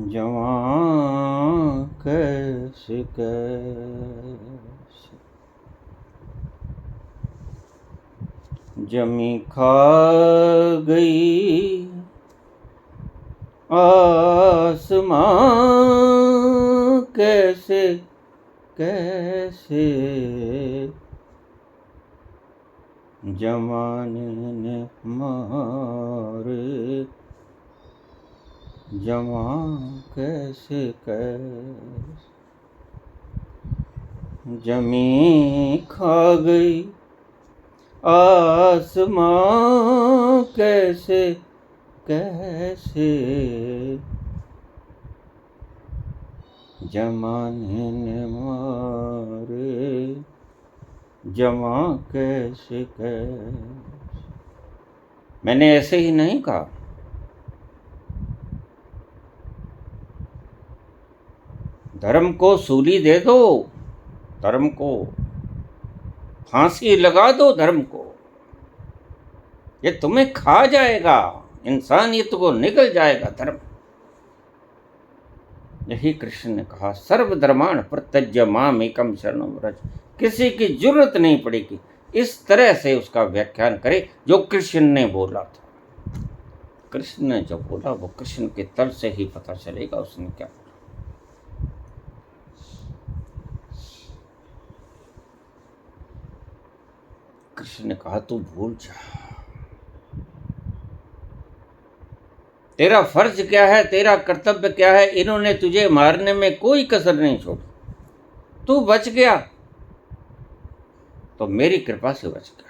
जवां कैसे कैसे, जमी खा गई आसमां कैसे कैसे, जमाने ने मारे जमा कैसे कैसे, जमी खा गई आसमां कैसे कैसे, जमाने ने मारे जमा कैसे कैसे। मैंने ऐसे ही नहीं कहा। धर्म को सूली दे दो, धर्म को फांसी लगा दो, धर्म को, ये तुम्हें खा जाएगा, इंसानियत को निकल जाएगा धर्म। यही कृष्ण ने कहा, सर्वधर्मान् परित्यज्य माम एकम शरणं व्रज। किसी की जरूरत नहीं पड़ेगी इस तरह से उसका व्याख्यान करे जो कृष्ण ने बोला था। कृष्ण ने जो बोला वो कृष्ण के तल से ही पता चलेगा उसने क्या बोला। कृष्ण ने कहा तू भूल जा, तेरा फर्ज क्या है, तेरा कर्तव्य क्या है। इन्होंने तुझे मारने में कोई कसर नहीं छोड़ी, तू बच गया तो मेरी कृपा से बच गया।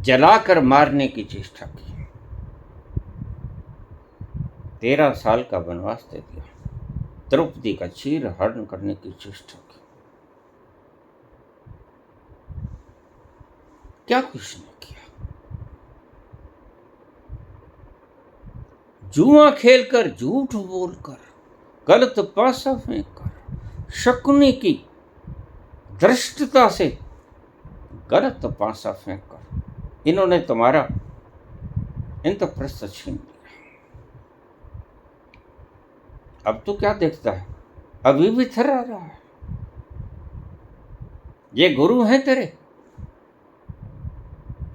जलाकर मारने की चेष्टा की, 13 साल का वनवास दे दिया, द्रौपदी का चीर हरण करने की चेष्टा की। क्या कुछ नहीं किया। जुआ खेलकर, झूठ बोलकर, गलत पासा फेंककर, शकुनी की धृष्टता से गलत पासा फेंककर इन्होंने तुम्हारा इंद्रप्रस्थ छीन लिया। अब तो क्या देखता है, अभी भी थर्रा रहा है। ये गुरु हैं तेरे,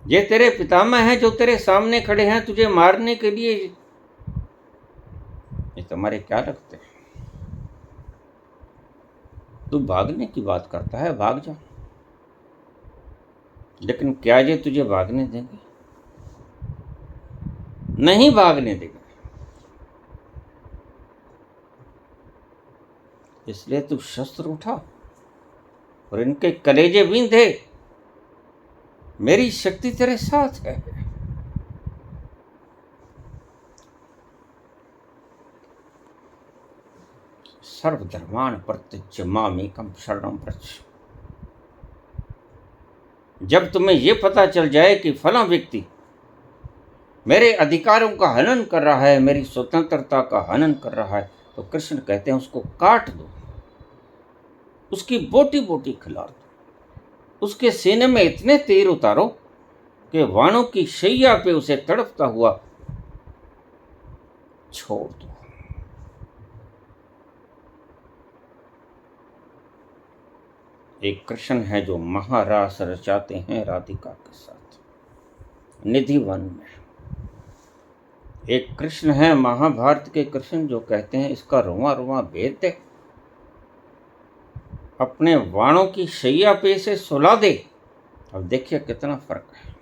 ये तेरे पितामह हैं जो तेरे सामने खड़े हैं तुझे मारने के लिए। ये तुम्हारे क्या लगते हैं? तू भागने की बात करता है, भाग जा। लेकिन क्या ये तुझे भागने देंगे? नहीं भागने देंगे। इसलिए तू शस्त्र उठा और इनके कलेजे बींधे। मेरी शक्ति तेरे साथ है। सर्वधर्मान् परित्यज्य मामेकं शरणं व्रज। जब तुम्हें यह पता चल जाए कि फला व्यक्ति मेरे अधिकारों का हनन कर रहा है, मेरी स्वतंत्रता का हनन कर रहा है, तो कृष्ण कहते हैं उसको काट दो, उसकी बोटी बोटी खिला दो, उसके सीने में इतने तीर उतारो कि वाणों की शैया पे उसे तड़पता हुआ छोड़ दो। एक कृष्ण है जो महारास रचाते हैं राधिका के साथ निधि वन में। एक कृष्ण है महाभारत के कृष्ण जो कहते हैं इसका रुआ रुआ भेद दे, अपने वाणों की शैया पे इसे सुला दे। अब देखिए कितना फर्क है।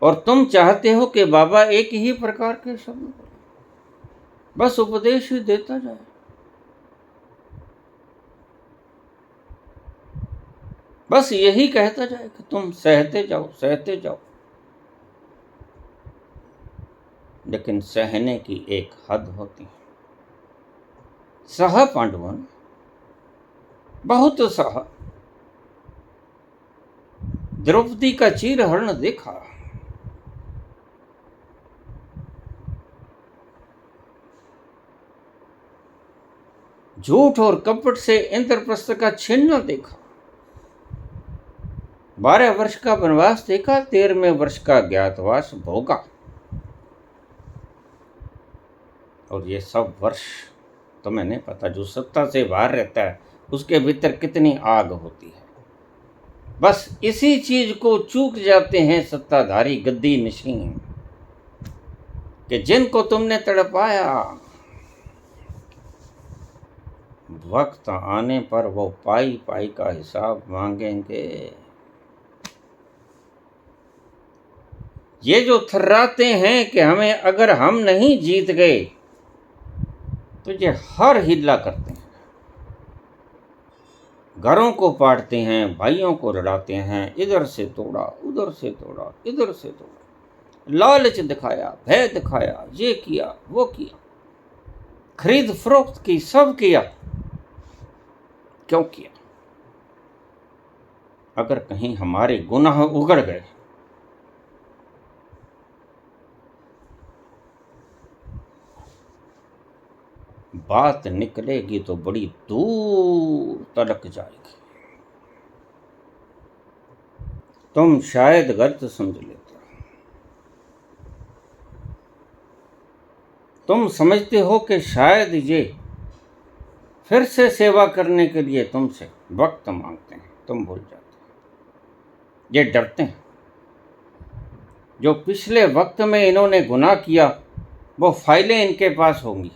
और तुम चाहते हो कि बाबा एक ही प्रकार के शब्द बोले, बस उपदेश ही देता जाए। बस यही कहता जाए कि तुम सहते जाओ सहते जाओ। लेकिन सहने की एक हद होती है। सह पांडवन बहुत सहा। द्रौपदी का चीरहरण देखा, झूठ और कपट से इंद्रप्रस्थ का छिन्न देखा, 12 वर्ष का वनवास देखा, 13वें वर्ष का ज्ञातवास भोगा। और ये सब वर्ष तो मैंने पता, जो सत्ता से बाहर रहता है उसके भीतर कितनी आग होती है। बस इसी चीज को चूक जाते हैं सत्ताधारी गद्दी नशीन, कि जिनको तुमने तड़पाया वक्त आने पर वो पाई पाई का हिसाब मांगेंगे। ये जो थर्राते हैं कि हमें अगर हम नहीं जीत गए तो ये हर हिल्ला करते हैं, घरों को पाटते हैं, भाइयों को लड़ाते हैं, इधर से तोड़ा उधर से तोड़ा इधर से तोड़ा, लालच दिखाया, भय दिखाया, ये किया वो किया, खरीद फरोख्त की, सब किया। क्यों किया? अगर कहीं हमारे गुनाह उगड़ गए बात निकलेगी तो बड़ी दूर तलक जाएगी। तुम शायद गलत समझ लेते हो। तुम समझते हो कि शायद ये फिर से सेवा करने के लिए तुमसे वक्त मांगते हैं। तुम भूल जाते हो, ये डरते हैं। जो पिछले वक्त में इन्होंने गुनाह किया वो फाइलें इनके पास होंगी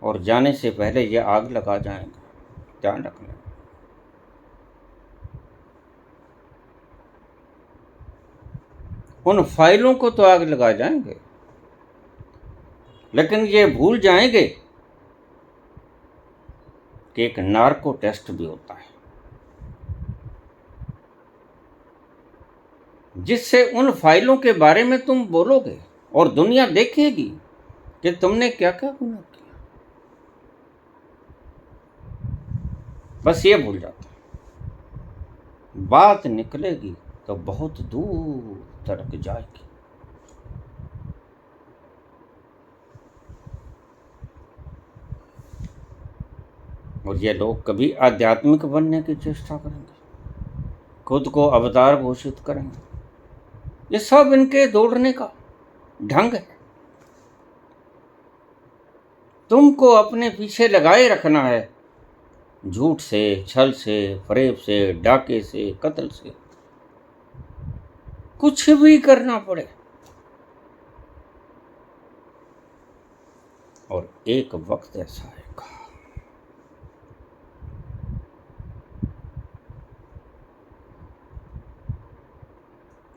और जाने से पहले ये आग लगा जाएंगे। ध्यान रखना। उन फाइलों को तो आग लगा जाएंगे, लेकिन ये भूल जाएंगे कि एक नार्को टेस्ट भी होता है, जिससे उन फाइलों के बारे में तुम बोलोगे और दुनिया देखेगी कि तुमने क्या क्या गुनाह किया। बस ये भूल जाते, बात निकलेगी तो बहुत दूर तक जाएगी। और ये लोग कभी आध्यात्मिक बनने की चेष्टा करेंगे, खुद को अवतार घोषित करेंगे। ये सब इनके दौड़ने का ढंग है। तुमको अपने पीछे लगाए रखना है, झूठ से, छल से, फरेब से, डाके से, कत्ल से, कुछ भी करना पड़े। और एक वक्त ऐसा आएगा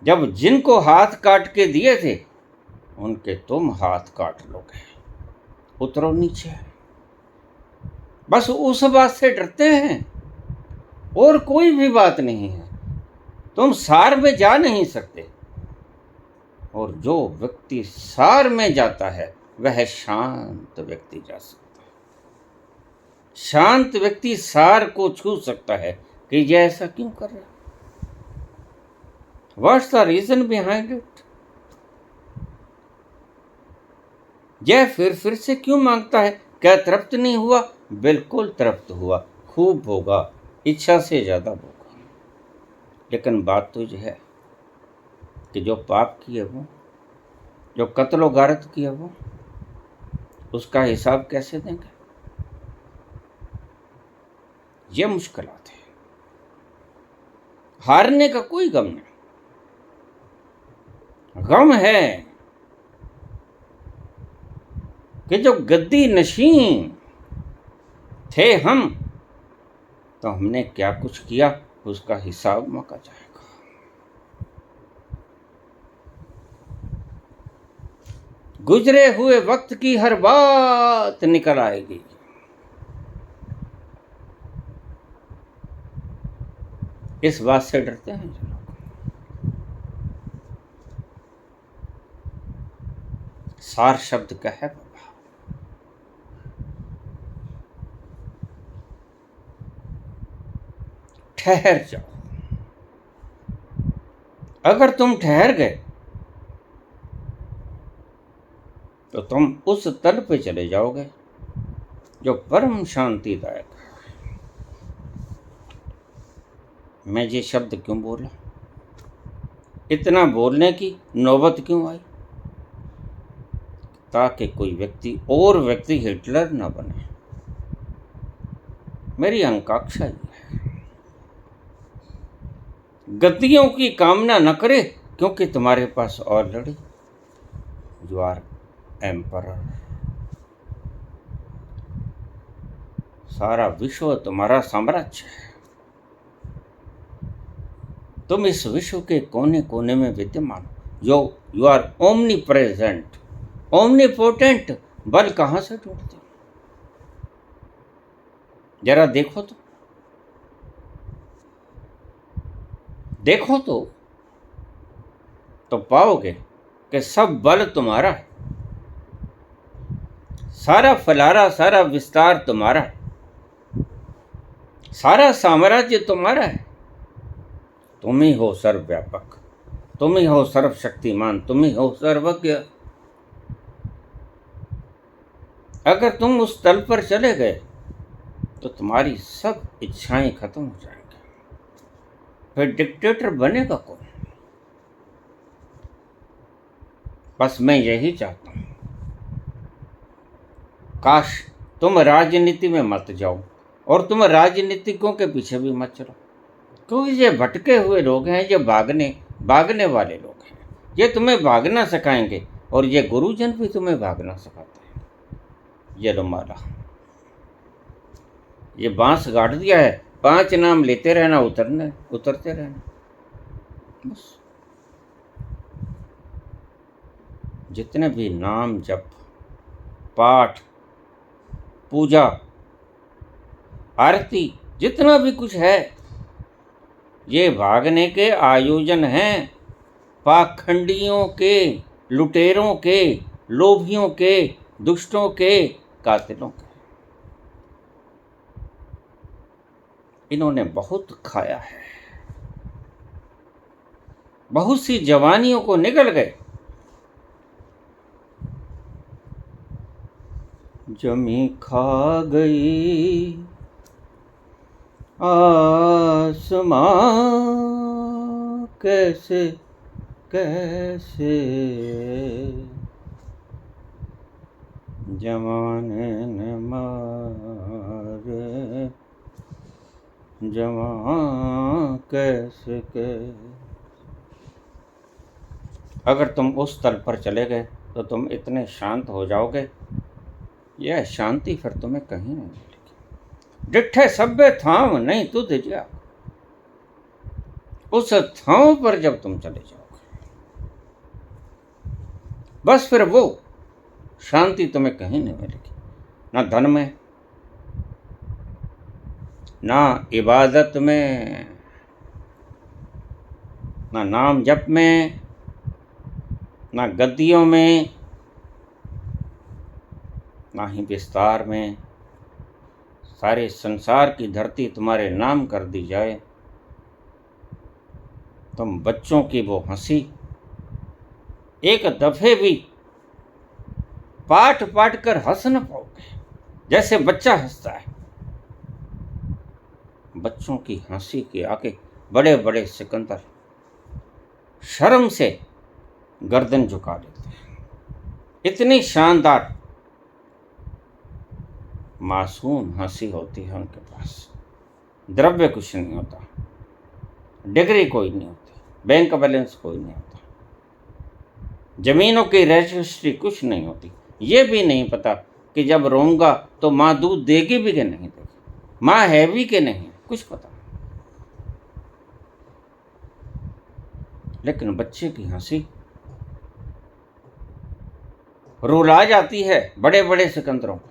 जब जिनको हाथ काट के दिए थे उनके तुम हाथ काट लोगे, उतरो नीचे। बस उस बात से डरते हैं, और कोई भी बात नहीं है। तुम सार में जा नहीं सकते, और जो व्यक्ति सार में जाता है वह शांत व्यक्ति जा सकता है। शांत व्यक्ति सार को छू सकता है कि ये ऐसा क्यों कर रहा है, what's the reason behind it. यह फिर से क्यों मांगता है, क्या तृप्त नहीं हुआ? बिल्कुल तृप्त हुआ, खूब भोगा, इच्छा से ज्यादा भोगा। लेकिन बात तो यह है कि जो पाप किए वो, जो कत्ल गारत किया वो, उसका हिसाब कैसे देंगे? ये मुश्किलात है। हारने का कोई गम नहीं, गम है कि जो गद्दी नशीं थे हम, तो हमने क्या कुछ किया, उसका हिसाब मांगा जाएगा। गुजरे हुए वक्त की हर बात निकल आएगी। इस बात से डरते हैं जो लोग। सार शब्द क्या है बाबा? ठहर जाओ। अगर तुम ठहर गए तो तुम उस तल पे चले जाओगे जो परम शांतिदायक है। मैं ये शब्द क्यों बोला, इतना बोलने की नौबत क्यों आई? ताकि कोई व्यक्ति हिटलर ना बने। मेरी आकांक्षा ये है, गद्दियों की कामना न करे, क्योंकि तुम्हारे पास ऑलरेडी यू आर एम्परर। सारा विश्व तुम्हारा साम्राज्य है। तुम इस विश्व के कोने कोने में विद्यमान, जो you are omnipresent, omnipotent. बल कहां से ढूंढते हो? जरा देखो तो, देखो तो पाओगे कि सब बल तुम्हारा है, सारा फलारा, सारा विस्तार तुम्हारा है, सारा साम्राज्य तुम्हारा है। तुम ही हो सर्वव्यापक, तुम ही हो सर्वशक्तिमान, तुम ही हो सर्वज्ञ। अगर तुम उस तल पर चले गए तो तुम्हारी सब इच्छाएं खत्म हो जाएंगी। फिर डिक्टेटर बनेगा कौन? बस मैं यही चाहता हूं, काश तुम राजनीति में मत जाओ, और तुम राजनीतिकों के पीछे भी मत चलो, क्योंकि ये भटके हुए लोग हैं, ये भागने वाले लोग हैं। ये तुम्हें भागना सिखाएंगे, और ये गुरुजन भी तुम्हें भागना सिखाते हैं। ये लो माला, ये बांस गाड़ दिया है, 5 नाम लेते रहना, उतरते रहना, बस। जितने भी नाम, जप, पाठ, पूजा, आरती, जितना भी कुछ है, ये भागने के आयोजन हैं, पाखंडियों के, लुटेरों के, लोभियों के, दुष्टों के, कातिलों के। इन्होंने बहुत खाया है, बहुत सी जवानियों को निगल गए। जमी खा गई आसमां, कैसे कैसे जमाने ने मारे, जवां कैसे कैसे। अगर तुम उस तल पर चले गए तो तुम इतने शांत हो जाओगे, यह शांति फिर तुम्हें कहीं नहीं मिलेगी। डिठे सभ्य थाम नहीं तुझ जा, उस थाम पर जब तुम चले जाओगे बस फिर वो शांति तुम्हें कहीं नहीं मिलेगी, ना धन में, ना इबादत में, ना नाम जप में, ना गद्दियों में, ना ही विस्तार में। सारे संसार की धरती तुम्हारे नाम कर दी जाए, तुम बच्चों की वो हंसी एक दफे भी पाट पाट कर हंस न पाओगे, जैसे बच्चा हंसता है। बच्चों की हंसी के आगे बड़े बड़े सिकंदर शर्म से गर्दन झुका लेते हैं। इतनी शानदार मासूम हंसी होती है उनके पास। द्रव्य कुछ नहीं होता, डिग्री कोई नहीं होती, बैंक बैलेंस कोई नहीं होता, जमीनों की रजिस्ट्री कुछ नहीं होती। ये भी नहीं पता कि जब रोऊंगा तो माँ दूध देगी भी कि नहीं देगी, माँ है भी कि नहीं, कुछ पता नहीं। लेकिन बच्चे की हंसी रुला जाती है बड़े बड़े सिकंदरों को।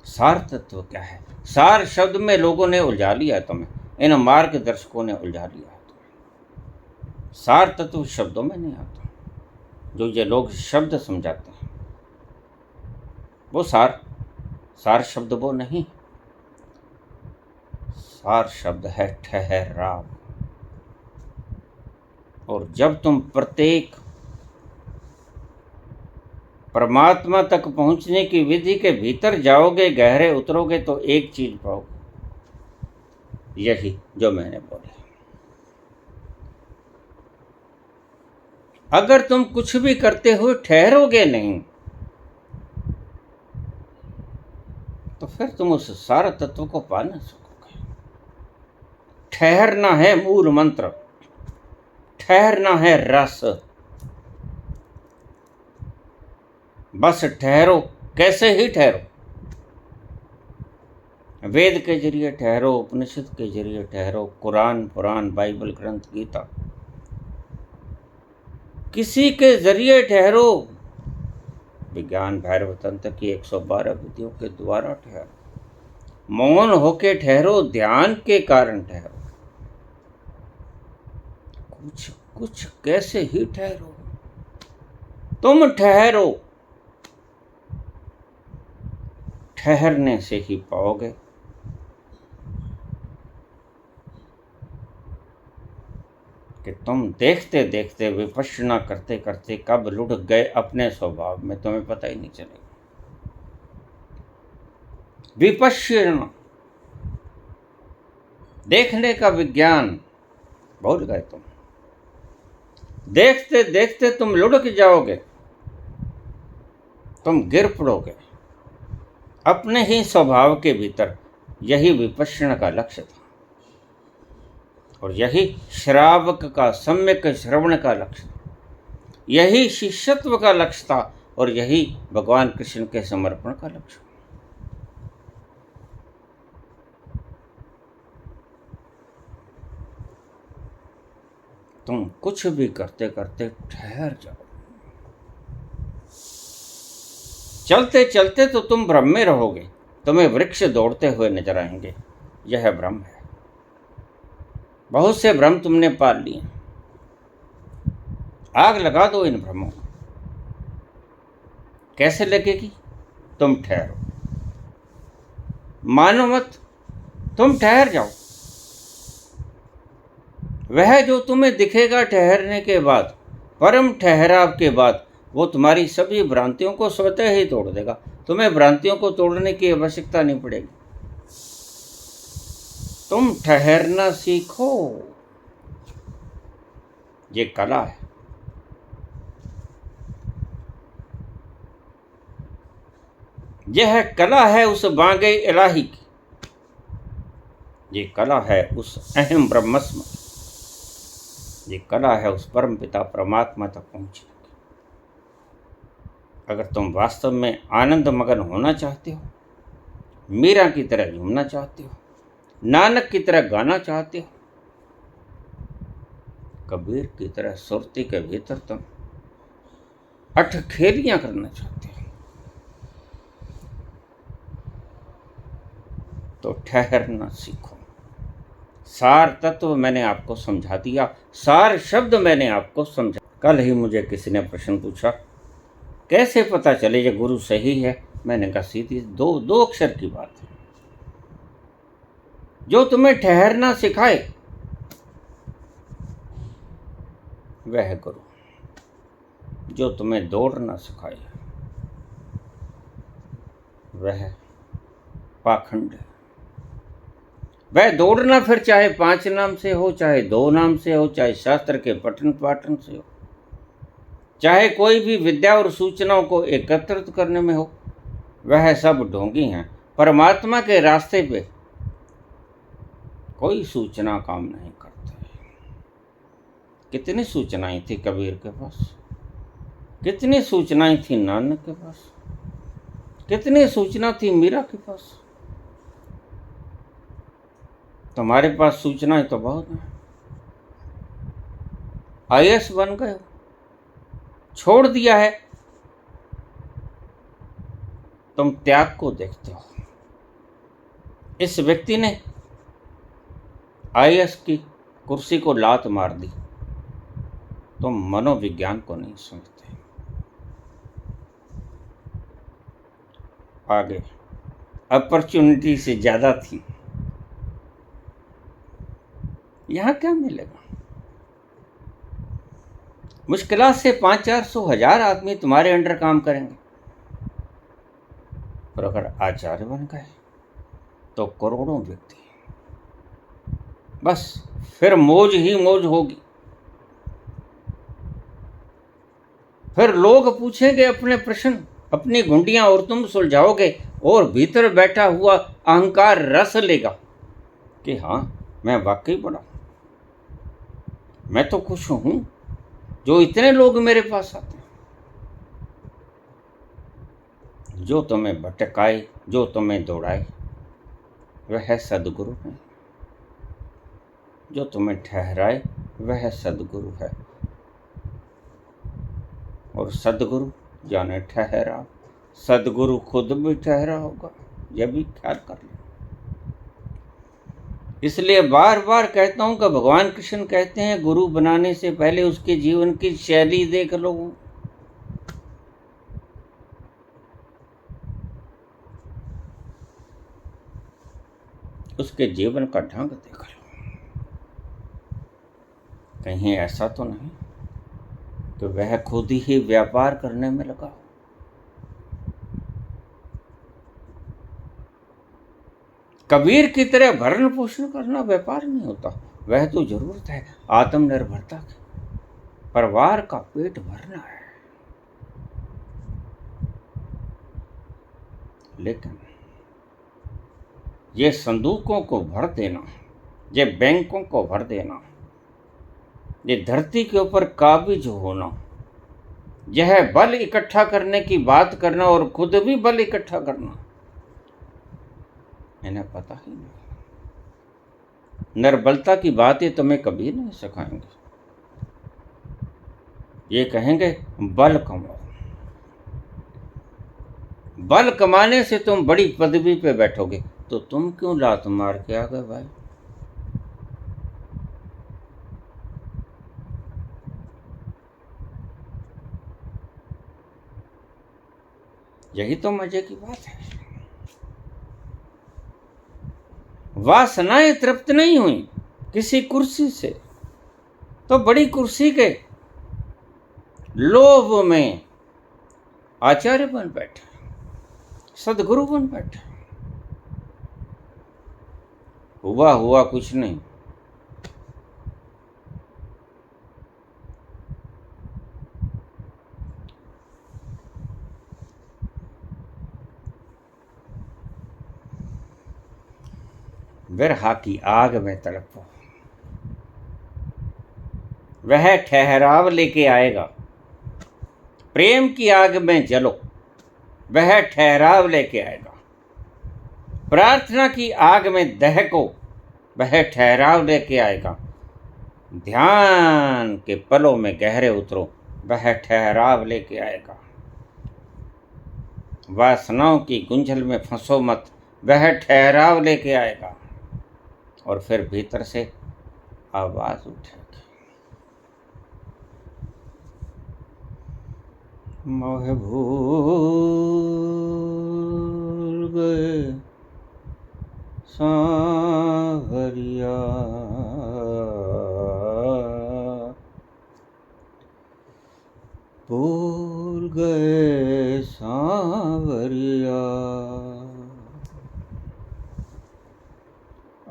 सार तत्व क्या है? सार शब्द में लोगों ने उलझा लिया तुम्हें, इन मार्गदर्शकों ने उलझा लिया है तुम्हें। सार तत्व शब्दों में नहीं आता। जो ये लोग शब्द समझाते हैं वो सार शब्द वो नहीं। सार शब्द है ठहराव। और जब तुम प्रत्येक परमात्मा तक पहुंचने की विधि के भीतर जाओगे, गहरे उतरोगे, तो एक चीज पाओगे, यही जो मैंने बोला। अगर तुम कुछ भी करते हुए ठहरोगे नहीं तो फिर तुम उस सार तत्व को पा ना सकोगे। ठहरना है मूल मंत्र, ठहरना है रस। बस ठहरो। कैसे ही ठहरो? वेद के जरिए ठहरो, उपनिषद के जरिए ठहरो, कुरान, पुराण, बाइबल ग्रंथ, गीता, किसी के जरिए ठहरो। विज्ञान भैरव तंत्र की 112 विधियों के द्वारा ठहरो। मौन होके ठहरो, ध्यान के कारण ठहरो। कुछ कुछ कैसे ही ठहरो, तुम ठहरो। ठहरने से ही पाओगे। कि तुम देखते देखते, विपश्यना करते करते कब लुढ़क गए अपने स्वभाव में, तुम्हें पता ही नहीं चलेगा। विपश्यना, देखने का विज्ञान भूल गए तुम। देखते देखते तुम लुढ़क जाओगे, तुम गिर पड़ोगे अपने ही स्वभाव के भीतर। यही विपश्यना का लक्ष्य था, और यही श्रावक का सम्यक श्रवण का लक्ष्य था, यही शिष्यत्व का लक्ष्य था, और यही भगवान कृष्ण के समर्पण का लक्ष्य। तुम कुछ भी करते करते ठहर जाओ। चलते चलते तो तुम भ्रम में रहोगे, तुम्हें वृक्ष दौड़ते हुए नजर आएंगे। यह भ्रम है। बहुत से भ्रम तुमने पाल लिए। आग लगा दो इन भ्रमों को। कैसे लगेगी? तुम ठहरो। मानो मत, तुम ठहर जाओ। वह जो तुम्हें दिखेगा ठहरने के बाद, परम ठहराव के बाद, वो तुम्हारी सभी भ्रांतियों को स्वतः ही तोड़ देगा। तुम्हें भ्रांतियों को तोड़ने की आवश्यकता नहीं पड़ेगी। तुम ठहरना सीखो। ये कला है। यह कला है उस बांगे इलाही की। ये कला है उस अहम ब्रह्मस्म की। ये कला है उस परम पिता परमात्मा तक पहुंचने की। अगर तुम वास्तव में आनंद मगन होना चाहते हो, मीरा की तरह झूमना चाहते हो, नानक की तरह गाना चाहते हो, कबीर की तरह सुरती के भीतर तुम अठखेलियां करना चाहते हो तो ठहरना सीखो। सार तत्व मैंने आपको समझा दिया, सार शब्द मैंने आपको समझा। कल ही मुझे किसी ने प्रश्न पूछा, कैसे पता चले ये गुरु सही है? मैंने कहा सीधी दो अक्षर की बात है। जो तुम्हें ठहरना सिखाए वह गुरु, जो तुम्हें दौड़ना सिखाए वह पाखंड है। वह दौड़ना फिर चाहे 5 नाम से हो, चाहे 2 नाम से हो, चाहे शास्त्र के पठन पाठन से हो, चाहे कोई भी विद्या और सूचनाओं को एकत्रित करने में हो, वह सब ढोंगी हैं। परमात्मा के रास्ते पे कोई सूचना काम नहीं करती। कितनी सूचनाएं थी कबीर के पास, कितनी सूचनाएं थी नानक के पास, कितनी सूचना थी मीरा के पास। तुम्हारे पास सूचनाएं तो बहुत हैं। आईएएस बन गए, छोड़ दिया है, तुम त्याग को देखते हो। इस व्यक्ति ने आईएएस की कुर्सी को लात मार दी, तुम मनोविज्ञान को नहीं समझते। आगे अपॉर्चुनिटी से ज्यादा थी, यहां क्या मिलेगा? मुश्किल से 500-400 आदमी तुम्हारे अंडर काम करेंगे, और अगर आचार्य बन गए तो करोड़ों व्यक्ति, बस फिर मौज ही मौज होगी। फिर लोग पूछेंगे अपने प्रश्न, अपनी घुंडियां, और तुम सुलझाओगे, और भीतर बैठा हुआ अहंकार रस लेगा कि हाँ मैं वाकई बड़ा हूं, मैं तो खुश हूं जो इतने लोग मेरे पास आते हैं। जो तुम्हें भटकाए, जो तुम्हें दौड़ाए वह सदगुरु है, जो तुम्हें ठहराए वह सदगुरु है। और सदगुरु जाने ठहरा, सदगुरु खुद भी ठहरा होगा, यह भी ख्याल कर ले। इसलिए बार बार कहता हूं कि भगवान कृष्ण कहते हैं गुरु बनाने से पहले उसके जीवन की शैली देख लो, उसके जीवन का ढंग देख लो। कहीं ऐसा तो नहीं कि वह खुद ही व्यापार करने में लगा हो। कबीर की तरह भरण पोषण करना व्यापार नहीं होता, वह तो जरूरत है आत्मनिर्भरता की, परिवार का पेट भरना है। लेकिन ये संदूकों को भर देना, ये बैंकों को भर देना, ये धरती के ऊपर काबिज होना, यह बल इकट्ठा करने की बात करना और खुद भी बल इकट्ठा करना, इन्हें पता ही नहीं। निर्बलता की बातें तुम्हें कभी नहीं सिखाएंगे। ये कहेंगे बल कमाओ, बल कमाने से तुम बड़ी पदवी पे बैठोगे, तो तुम क्यों लात मार के आ गए भाई? यही तो मजे की बात है। वासनाएं तृप्त नहीं हुई किसी कुर्सी से, तो बड़ी कुर्सी के लोभ में आचार्य बन बैठे, सदगुरु बन बैठे। हुआ कुछ नहीं। विरहा की आग में तड़पो, वह ठहराव लेके आएगा। प्रेम की आग में जलो, वह ठहराव लेके आएगा। प्रार्थना की आग में दहको, वह ठहराव लेके आएगा। ध्यान के पलों में गहरे उतरो, वह ठहराव लेके आएगा। वासनाओं की गुंझल में फंसो मत, वह ठहराव लेके आएगा। और फिर भीतर से आवाज उठेगी, मोह भूल गए सांवरिया, भूल गए सांवरिया।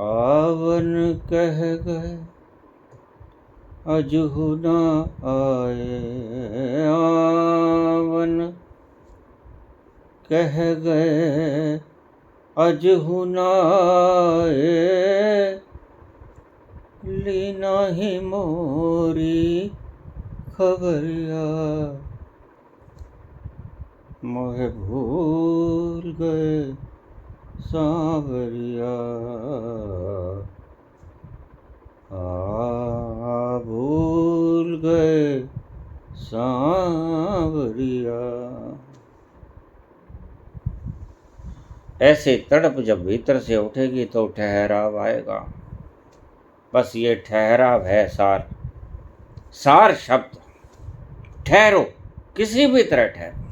आवन कह गए अजहु न आए, आवन कह गए अजहु न आए, लीना ही मोरी खबरिया। मोह भूल गए सांवरिया, भूल गए सांवरिया। ऐसे तड़प जब भीतर से उठेगी तो ठहराव आएगा। बस ये ठहराव है सार शब्द। ठहरो, किसी भी तरह ठहरो।